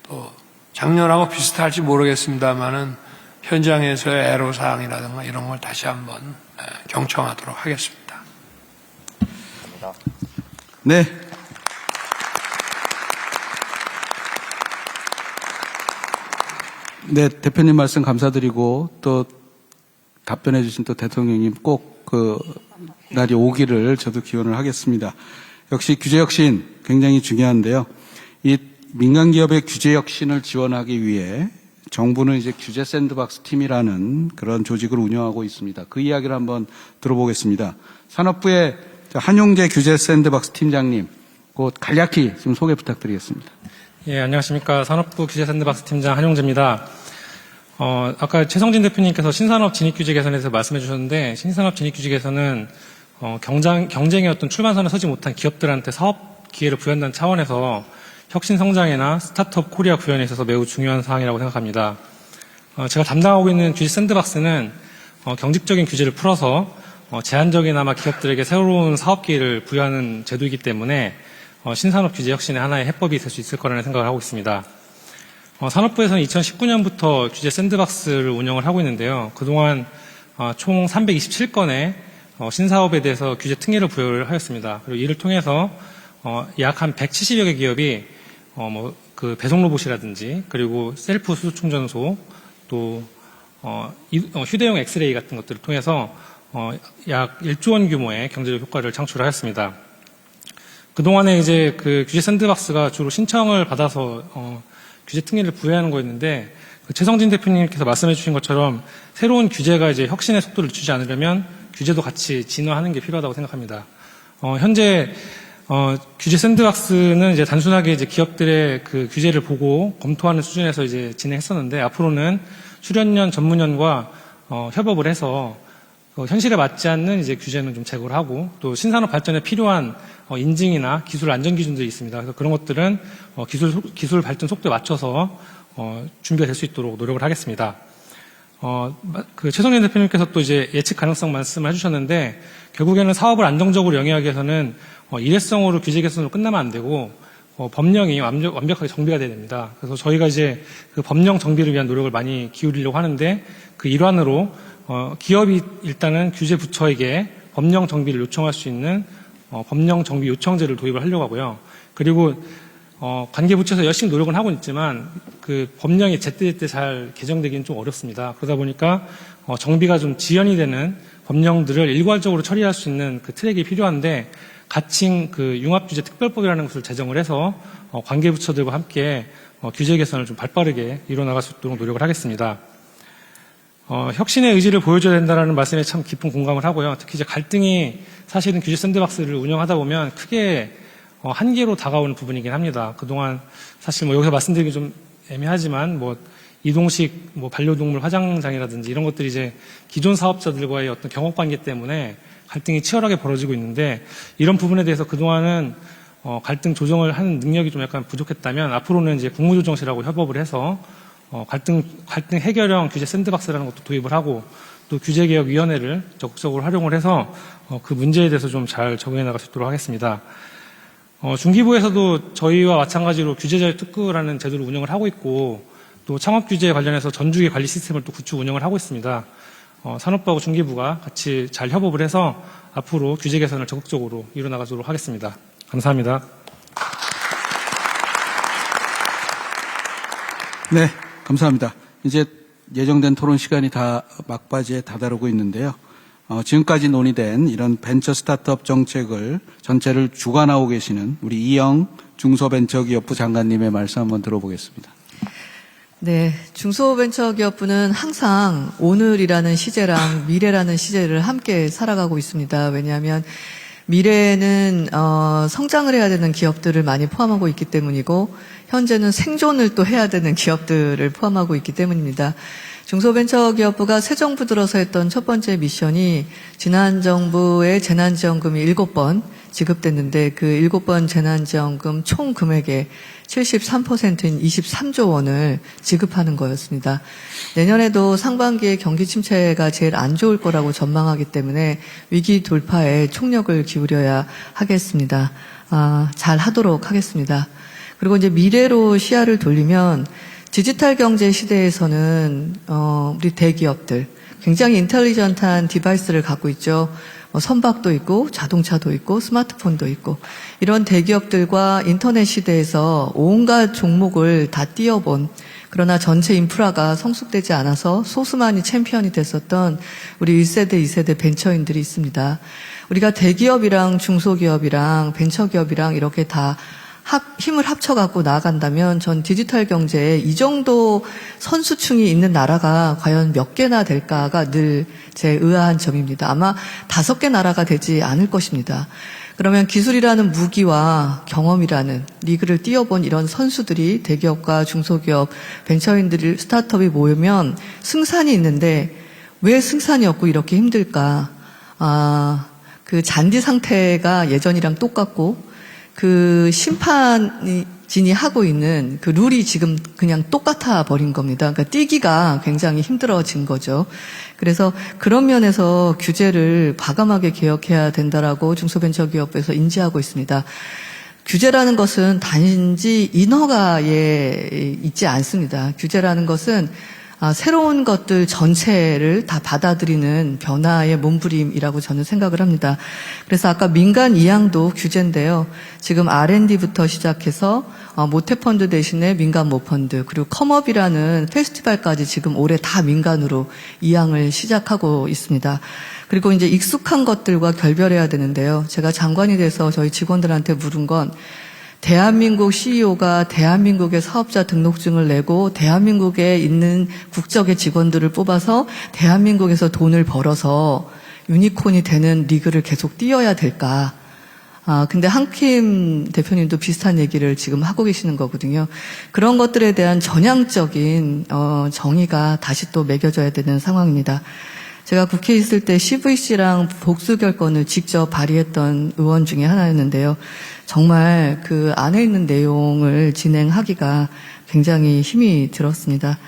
또 작년하고 비슷할지 모르겠습니다만은 현장에서의 애로사항이라든가 이런 걸 다시 한번 경청하도록 하겠습니다. 네. 네, 대표님 말씀 감사드리고 또 답변해 주신 또 대통령님 꼭 그 날이 오기를 저도 기원을 하겠습니다. 역시 규제 혁신 굉장히 중요한데요. 이 민간 기업의 규제 혁신을 지원하기 위해 정부는 이제 규제 샌드박스 팀이라는 그런 조직을 운영하고 있습니다. 그 이야기를 한번 들어보겠습니다. 산업부의 한용재 규제 샌드박스 팀장님, 곧 간략히 좀 소개 부탁드리겠습니다. 예, 안녕하십니까. 산업부 규제 샌드박스 팀장 한용재입니다. 아까 최성진 대표님께서 신산업 진입 규제 개선에서 말씀해 주셨는데, 신산업 진입 규제 개선은 경쟁의 어떤 출발선에 서지 못한 기업들한테 사업 기회를 부여한다는 차원에서 혁신 성장이나 스타트업 코리아 구현에 있어서 매우 중요한 사항이라고 생각합니다. 제가 담당하고 있는 규제 샌드박스는 경직적인 규제를 풀어서 제한적이나마 기업들에게 새로운 사업 기회를 부여하는 제도이기 때문에 신산업 규제 혁신의 하나의 해법이 될 수 있을 거라는 생각을 하고 있습니다. 산업부에서는 2019년부터 규제 샌드박스를 운영을 하고 있는데요. 그동안 총 327건의 신사업에 대해서 규제 특례를 부여를 하였습니다. 그리고 이를 통해서 약 한 170여 개 기업이 그 배송 로봇이라든지 그리고 셀프 수소 충전소 또 휴대용 엑스레이 같은 것들을 통해서 약 1조 원 규모의 경제적 효과를 창출하였습니다. 그동안에 이제 그 규제 샌드박스가 주로 신청을 받아서 규제 특례를 부여하는 거였는데 그 최성진 대표님께서 말씀해 주신 것처럼 새로운 규제가 이제 혁신의 속도를 늦추지 않으려면 규제도 같이 진화하는 게 필요하다고 생각합니다. 현재 규제 샌드박스는 이제 단순하게 이제 기업들의 그 규제를 보고 검토하는 수준에서 이제 진행했었는데 앞으로는 출연연, 전문연과 협업을 해서 현실에 맞지 않는 이제 규제는 좀 제거를 하고 또 신산업 발전에 필요한 인증이나 기술 안전 기준들이 있습니다. 그래서 그런 것들은 기술 발전 속도에 맞춰서 준비가 될 수 있도록 노력을 하겠습니다. 그 최성진 대표님께서 또 이제 예측 가능성 말씀을 해주셨는데 결국에는 사업을 안정적으로 영위하기 위해서는 일회성으로 규제 개선으로 끝나면 안 되고 법령이 완벽하게 정비가 돼야 됩니다. 그래서 저희가 이제 그 법령 정비를 위한 노력을 많이 기울이려고 하는데 그 일환으로 기업이 일단은 규제 부처에게 법령 정비를 요청할 수 있는 법령 정비 요청제를 도입을 하려고 하고요. 그리고 관계 부처에서 열심히 노력은 하고 있지만 그 법령이 제때제때 잘 개정되기는 좀 어렵습니다. 그러다 보니까 정비가 좀 지연이 되는 법령들을 일괄적으로 처리할 수 있는 그 트랙이 필요한데 가칭 그 융합규제 특별법이라는 것을 제정을 해서 관계 부처들과 함께 규제 개선을 좀 발빠르게 이뤄나갈 수 있도록 노력을 하겠습니다. 혁신의 의지를 보여줘야 된다는 말씀에 참 깊은 공감을 하고요. 특히 이제 갈등이 사실은 규제 샌드박스를 운영하다 보면 크게 한계로 다가오는 부분이긴 합니다. 그동안 사실 여기서 말씀드리기 좀 애매하지만 이동식 반려동물 화장장이라든지 이런 것들이 이제 기존 사업자들과의 어떤 경업 관계 때문에 갈등이 치열하게 벌어지고 있는데 이런 부분에 대해서 그동안은 갈등 조정을 하는 능력이 좀 약간 부족했다면 앞으로는 이제 국무조정실하고 협업을 해서 갈등 해결형 규제 샌드박스라는 것도 도입을 하고 또 규제개혁위원회를 적극적으로 활용을 해서 그 문제에 대해서 좀 잘 적용해 나갈 수 있도록 하겠습니다. 중기부에서도 저희와 마찬가지로 규제자유 특구라는 제도를 운영을 하고 있고 또 창업 규제에 관련해서 전주기 관리 시스템을 또 구축 운영을 하고 있습니다. 산업부하고 중기부가 같이 잘 협업을 해서 앞으로 규제 개선을 적극적으로 이뤄나가도록 하겠습니다. 감사합니다. 네, 감사합니다. 이제 예정된 토론 시간이 다 막바지에 다다르고 있는데요. 지금까지 논의된 이런 벤처 스타트업 정책을 전체를 주관하고 계시는 우리 이영 중소벤처기업부 장관님의 말씀 한번 들어보겠습니다. 네, 중소벤처기업부는 항상 오늘이라는 시제랑 미래라는 시제를 함께 살아가고 있습니다. 왜냐하면 미래에는 성장을 해야 되는 기업들을 많이 포함하고 있기 때문이고 현재는 생존을 또 해야 되는 기업들을 포함하고 있기 때문입니다. 중소벤처기업부가 새 정부 들어서 했던 첫 번째 미션이 지난 정부의 재난지원금이 7번 지급됐는데 그 7번 재난지원금 총 금액의 73%인 23조 원을 지급하는 거였습니다. 내년에도 상반기에 경기 침체가 제일 안 좋을 거라고 전망하기 때문에 위기 돌파에 총력을 기울여야 하겠습니다. 잘 하도록 하겠습니다. 그리고 이제 미래로 시야를 돌리면 디지털 경제 시대에서는 우리 대기업들 굉장히 인텔리전트한 디바이스를 갖고 있죠. 선박도 있고 자동차도 있고 스마트폰도 있고 이런 대기업들과 인터넷 시대에서 온갖 종목을 다 띄워본 그러나 전체 인프라가 성숙되지 않아서 소수만이 챔피언이 됐었던 우리 1세대, 2세대 벤처인들이 있습니다. 우리가 대기업이랑 중소기업이랑 벤처기업이랑 이렇게 다 힘을 합쳐갖고 나아간다면 전 디지털 경제에 이 정도 선수층이 있는 나라가 과연 몇 개나 될까가 늘 제 의아한 점입니다. 아마 5개 나라가 되지 않을 것입니다. 그러면 기술이라는 무기와 경험이라는 리그를 띄워본 이런 선수들이 대기업과 중소기업, 벤처인들이 스타트업이 모이면 승산이 있는데 왜 승산이 없고 이렇게 힘들까? 그 잔디 상태가 예전이랑 똑같고 그 심판이 하고 있는 그 룰이 지금 그냥 똑같아 버린 겁니다. 그러니까 뛰기가 굉장히 힘들어진 거죠. 그래서 그런 면에서 규제를 과감하게 개혁해야 된다라고 중소벤처기업부에서 인지하고 있습니다. 규제라는 것은 단지 인허가에 있지 않습니다. 규제라는 것은 새로운 것들 전체를 다 받아들이는 변화의 몸부림이라고 저는 생각을 합니다. 그래서 아까 민간 이양도 규제인데요. 지금 R&D부터 시작해서 모태펀드 대신에 민간 모펀드, 그리고 컴업이라는 페스티벌까지 지금 올해 다 민간으로 이양을 시작하고 있습니다. 그리고 이제 익숙한 것들과 결별해야 되는데요. 제가 장관이 돼서 저희 직원들한테 물은 건 대한민국 CEO가 대한민국의 사업자 등록증을 내고 대한민국에 있는 국적의 직원들을 뽑아서 대한민국에서 돈을 벌어서 유니콘이 되는 리그를 계속 뛰어야 될까? 근데 한킴 대표님도 비슷한 얘기를 지금 하고 계시는 거거든요. 그런 것들에 대한 전향적인 정의가 다시 또 매겨져야 되는 상황입니다. 제가 국회에 있을 때 CVC랑 복수결권을 직접 발의했던 의원 중에 하나였는데요. 정말 그 안에 있는 내용을 진행하기가 굉장히 힘이 들었습니다.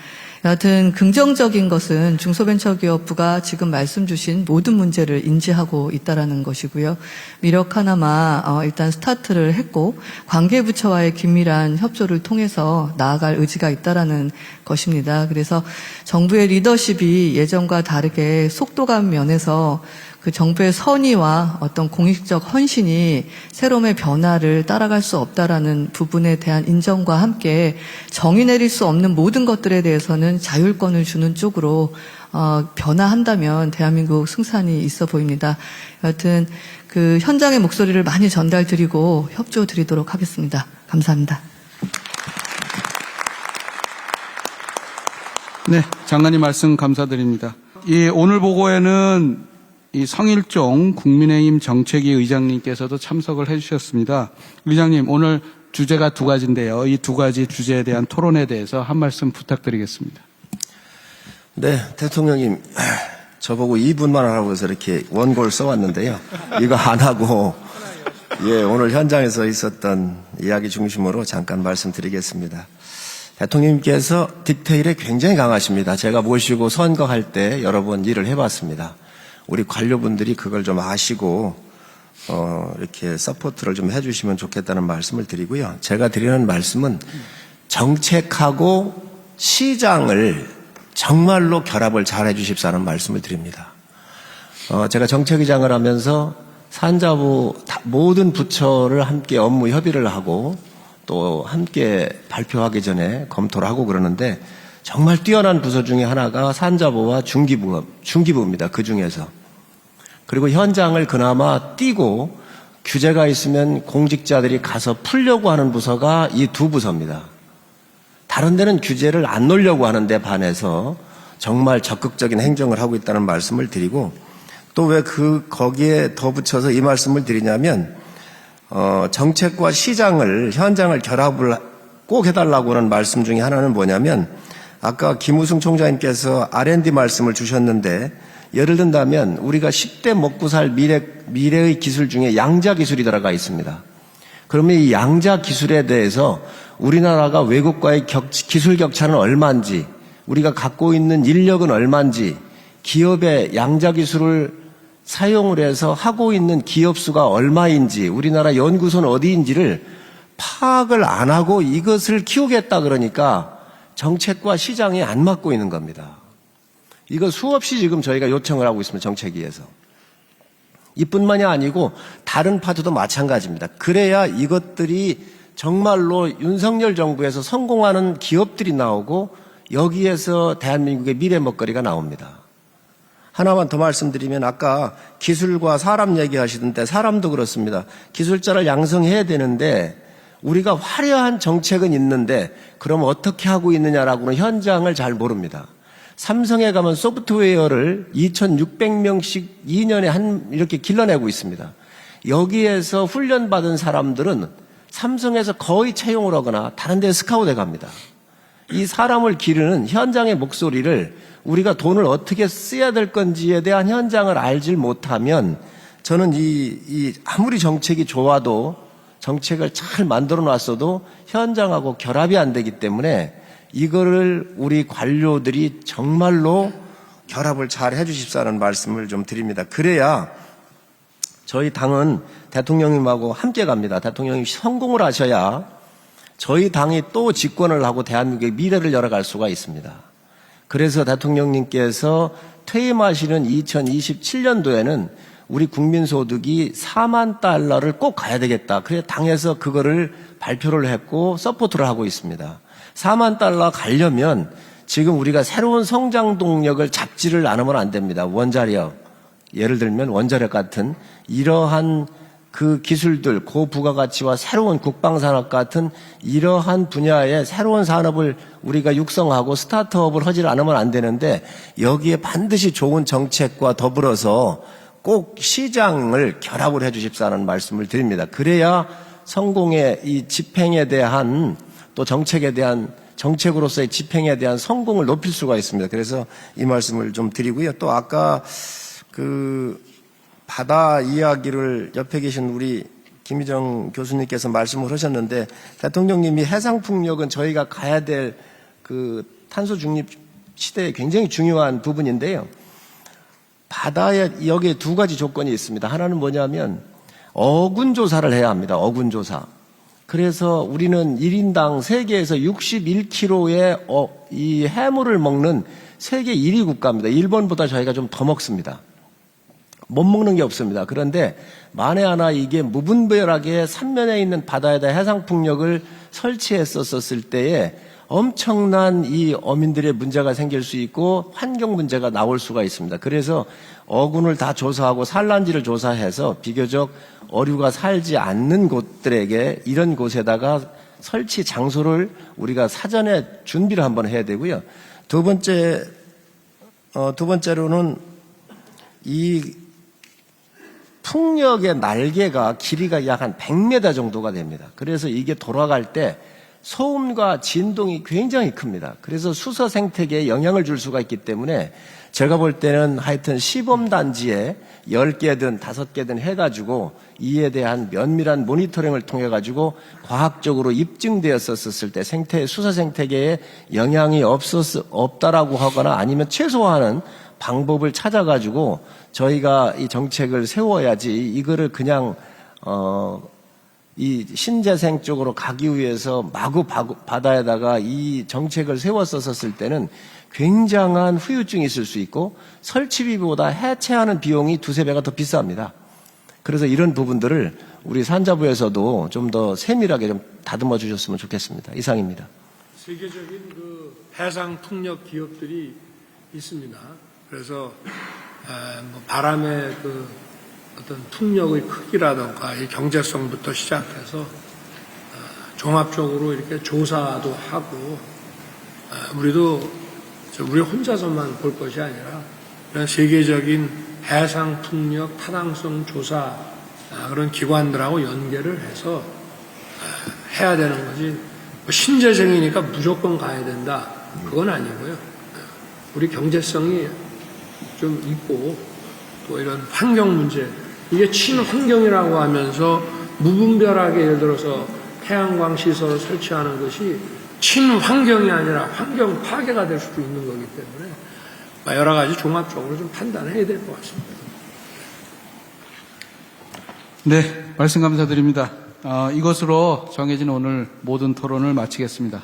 여하튼 긍정적인 것은 중소벤처기업부가 지금 말씀 주신 모든 문제를 인지하고 있다라는 것이고요. 미력 하나마 일단 스타트를 했고 관계부처와의 긴밀한 협조를 통해서 나아갈 의지가 있다라는 것입니다. 그래서 정부의 리더십이 예전과 다르게 속도감 면에서 그 정부의 선의와 어떤 공익적 헌신이 새로움의 변화를 따라갈 수 없다라는 부분에 대한 인정과 함께 정의 내릴 수 없는 모든 것들에 대해서는 자율권을 주는 쪽으로 변화한다면 대한민국 승산이 있어 보입니다. 여하튼 그 현장의 목소리를 많이 전달드리고 협조 드리도록 하겠습니다. 감사합니다. 네, 장관님 말씀 감사드립니다. 오늘 보고에는 이 성일종 국민의힘 정책위 의장님께서도 참석을 해주셨습니다. 의장님, 오늘 주제가 두 가지인데요. 이 두 가지 주제에 대한 토론에 대해서 한 말씀 부탁드리겠습니다. 네, 대통령님, 저보고 2분만 하라고 해서 이렇게 원고를 써왔는데요. 이거 안 하고, 오늘 현장에서 있었던 이야기 중심으로 잠깐 말씀드리겠습니다. 대통령님께서 디테일에 굉장히 강하십니다. 제가 모시고 선거할 때 여러 번 일을 해봤습니다. 우리 관료분들이 그걸 좀 아시고 이렇게 서포트를 좀 해주시면 좋겠다는 말씀을 드리고요. 제가 드리는 말씀은 정책하고 시장을 정말로 결합을 잘 해주십사는 말씀을 드립니다. 제가 정책위장을 하면서 산자부 모든 부처를 함께 업무 협의를 하고 또 함께 발표하기 전에 검토를 하고 그러는데 정말 뛰어난 부서 중에 하나가 산자부와 중기부입니다. 그 중에서. 그리고 현장을 그나마 띄고 규제가 있으면 공직자들이 가서 풀려고 하는 부서가 이 두 부서입니다. 다른 데는 규제를 안 놓으려고 하는데 반해서 정말 적극적인 행정을 하고 있다는 말씀을 드리고 또 왜 거기에 더 붙여서 이 말씀을 드리냐면 정책과 시장을 현장을 결합을 꼭 해달라고 하는 말씀 중에 하나는 뭐냐면 아까 김우승 총장님께서 R&D 말씀을 주셨는데 예를 든다면 우리가 10대 먹고 살 미래의 기술 중에 양자 기술이 들어가 있습니다. 그러면 이 양자 기술에 대해서 우리나라가 외국과의 기술 격차는 얼마인지 우리가 갖고 있는 인력은 얼마인지 기업의 양자 기술을 사용을 해서 하고 있는 기업 수가 얼마인지 우리나라 연구소는 어디인지를 파악을 안 하고 이것을 키우겠다 그러니까 정책과 시장이 안 맞고 있는 겁니다. 이거 수없이 지금 저희가 요청을 하고 있습니다. 정책위에서. 이뿐만이 아니고 다른 파트도 마찬가지입니다. 그래야 이것들이 정말로 윤석열 정부에서 성공하는 기업들이 나오고 여기에서 대한민국의 미래 먹거리가 나옵니다. 하나만 더 말씀드리면 아까 기술과 사람 얘기하시던데 사람도 그렇습니다. 기술자를 양성해야 되는데 우리가 화려한 정책은 있는데 그럼 어떻게 하고 있느냐라고는 현장을 잘 모릅니다. 삼성에 가면 소프트웨어를 2,600명씩 2년에 이렇게 길러내고 있습니다. 여기에서 훈련받은 사람들은 삼성에서 거의 채용을 하거나 다른 데 스카우트에 갑니다. 이 사람을 기르는 현장의 목소리를 우리가 돈을 어떻게 써야 될 건지에 대한 현장을 알질 못하면 저는 아무리 정책이 좋아도 정책을 잘 만들어 놨어도 현장하고 결합이 안 되기 때문에 이거를 우리 관료들이 정말로 결합을 잘 해주십사는 말씀을 좀 드립니다. 그래야 저희 당은 대통령님하고 함께 갑니다. 대통령님이 성공을 하셔야 저희 당이 또 집권을 하고 대한민국의 미래를 열어갈 수가 있습니다. 그래서 대통령님께서 퇴임하시는 2027년도에는 우리 국민소득이 4만 달러를 꼭 가야 되겠다. 그래서 당에서 그거를 발표를 했고 서포트를 하고 있습니다. 4만 달러 가려면 지금 우리가 새로운 성장 동력을 잡지를 않으면 안 됩니다. 원자력, 예를 들면 원자력 같은 이러한 그 기술들, 고부가가치와 새로운 국방산업 같은 이러한 분야의 새로운 산업을 우리가 육성하고 스타트업을 하지 않으면 안 되는데 여기에 반드시 좋은 정책과 더불어서 꼭 시장을 결합을 해 주십사는 말씀을 드립니다. 그래야 성공의 이 집행에 대한 또 정책에 대한 정책으로서의 집행에 대한 성공을 높일 수가 있습니다. 그래서 이 말씀을 좀 드리고요. 또 아까 그 바다 이야기를 옆에 계신 우리 김희정 교수님께서 말씀을 하셨는데 대통령님이 해상풍력은 저희가 가야 될 그 탄소 중립 시대에 굉장히 중요한 부분인데요. 바다에 여기에 두 가지 조건이 있습니다. 하나는 뭐냐면 어군 조사를 해야 합니다. 어군 조사. 그래서 우리는 1인당 세계에서 61kg의 이 해물을 먹는 세계 1위 국가입니다. 일본보다 저희가 좀 더 먹습니다. 못 먹는 게 없습니다. 그런데 만에 하나 이게 무분별하게 삼면에 있는 바다에다 해상풍력을 설치했었을 때에 엄청난 이 어민들의 문제가 생길 수 있고 환경 문제가 나올 수가 있습니다. 그래서 어군을 다 조사하고 산란지를 조사해서 비교적 어류가 살지 않는 곳들에게 이런 곳에다가 설치 장소를 우리가 사전에 준비를 한번 해야 되고요. 두 번째로는 이 풍력의 날개가 길이가 약 한 100m 정도가 됩니다. 그래서 이게 돌아갈 때 소음과 진동이 굉장히 큽니다. 그래서 수서 생태계에 영향을 줄 수가 있기 때문에 제가 볼 때는 하여튼 시범단지에 10개든 5개든 해가지고 이에 대한 면밀한 모니터링을 통해 가지고 과학적으로 입증되었었을 때 수서 생태계에 영향이 없다라고 하거나 아니면 최소화하는 방법을 찾아가지고 저희가 이 정책을 세워야지 이거를 그냥 이 신재생 쪽으로 가기 위해서 마구 바다에다가 이 정책을 세웠었을 때는 굉장한 후유증이 있을 수 있고 설치비보다 해체하는 비용이 2~3배가 더 비쌉니다. 그래서 이런 부분들을 우리 산자부에서도 좀 더 세밀하게 좀 다듬어 주셨으면 좋겠습니다. 이상입니다. 세계적인 그 해상 풍력 기업들이 있습니다. 그래서 뭐 바람의 그 어떤 풍력의 크기라든가 이 경제성부터 시작해서 종합적으로 이렇게 조사도 하고 우리 혼자서만 볼 것이 아니라 이런 세계적인 해상 풍력 타당성 조사 그런 기관들하고 연계를 해서 해야 되는 거지. 뭐 신재생이니까 무조건 가야 된다. 그건 아니고요. 우리 경제성이 좀 있고 또 이런 환경 문제 이게 친환경이라고 하면서 무분별하게 예를 들어서 태양광 시설을 설치하는 것이 친환경이 아니라 환경 파괴가 될 수도 있는 거기 때문에 여러 가지 종합적으로 좀 판단해야 될 것 같습니다. 네, 말씀 감사드립니다. 이것으로 정해진 오늘 모든 토론을 마치겠습니다.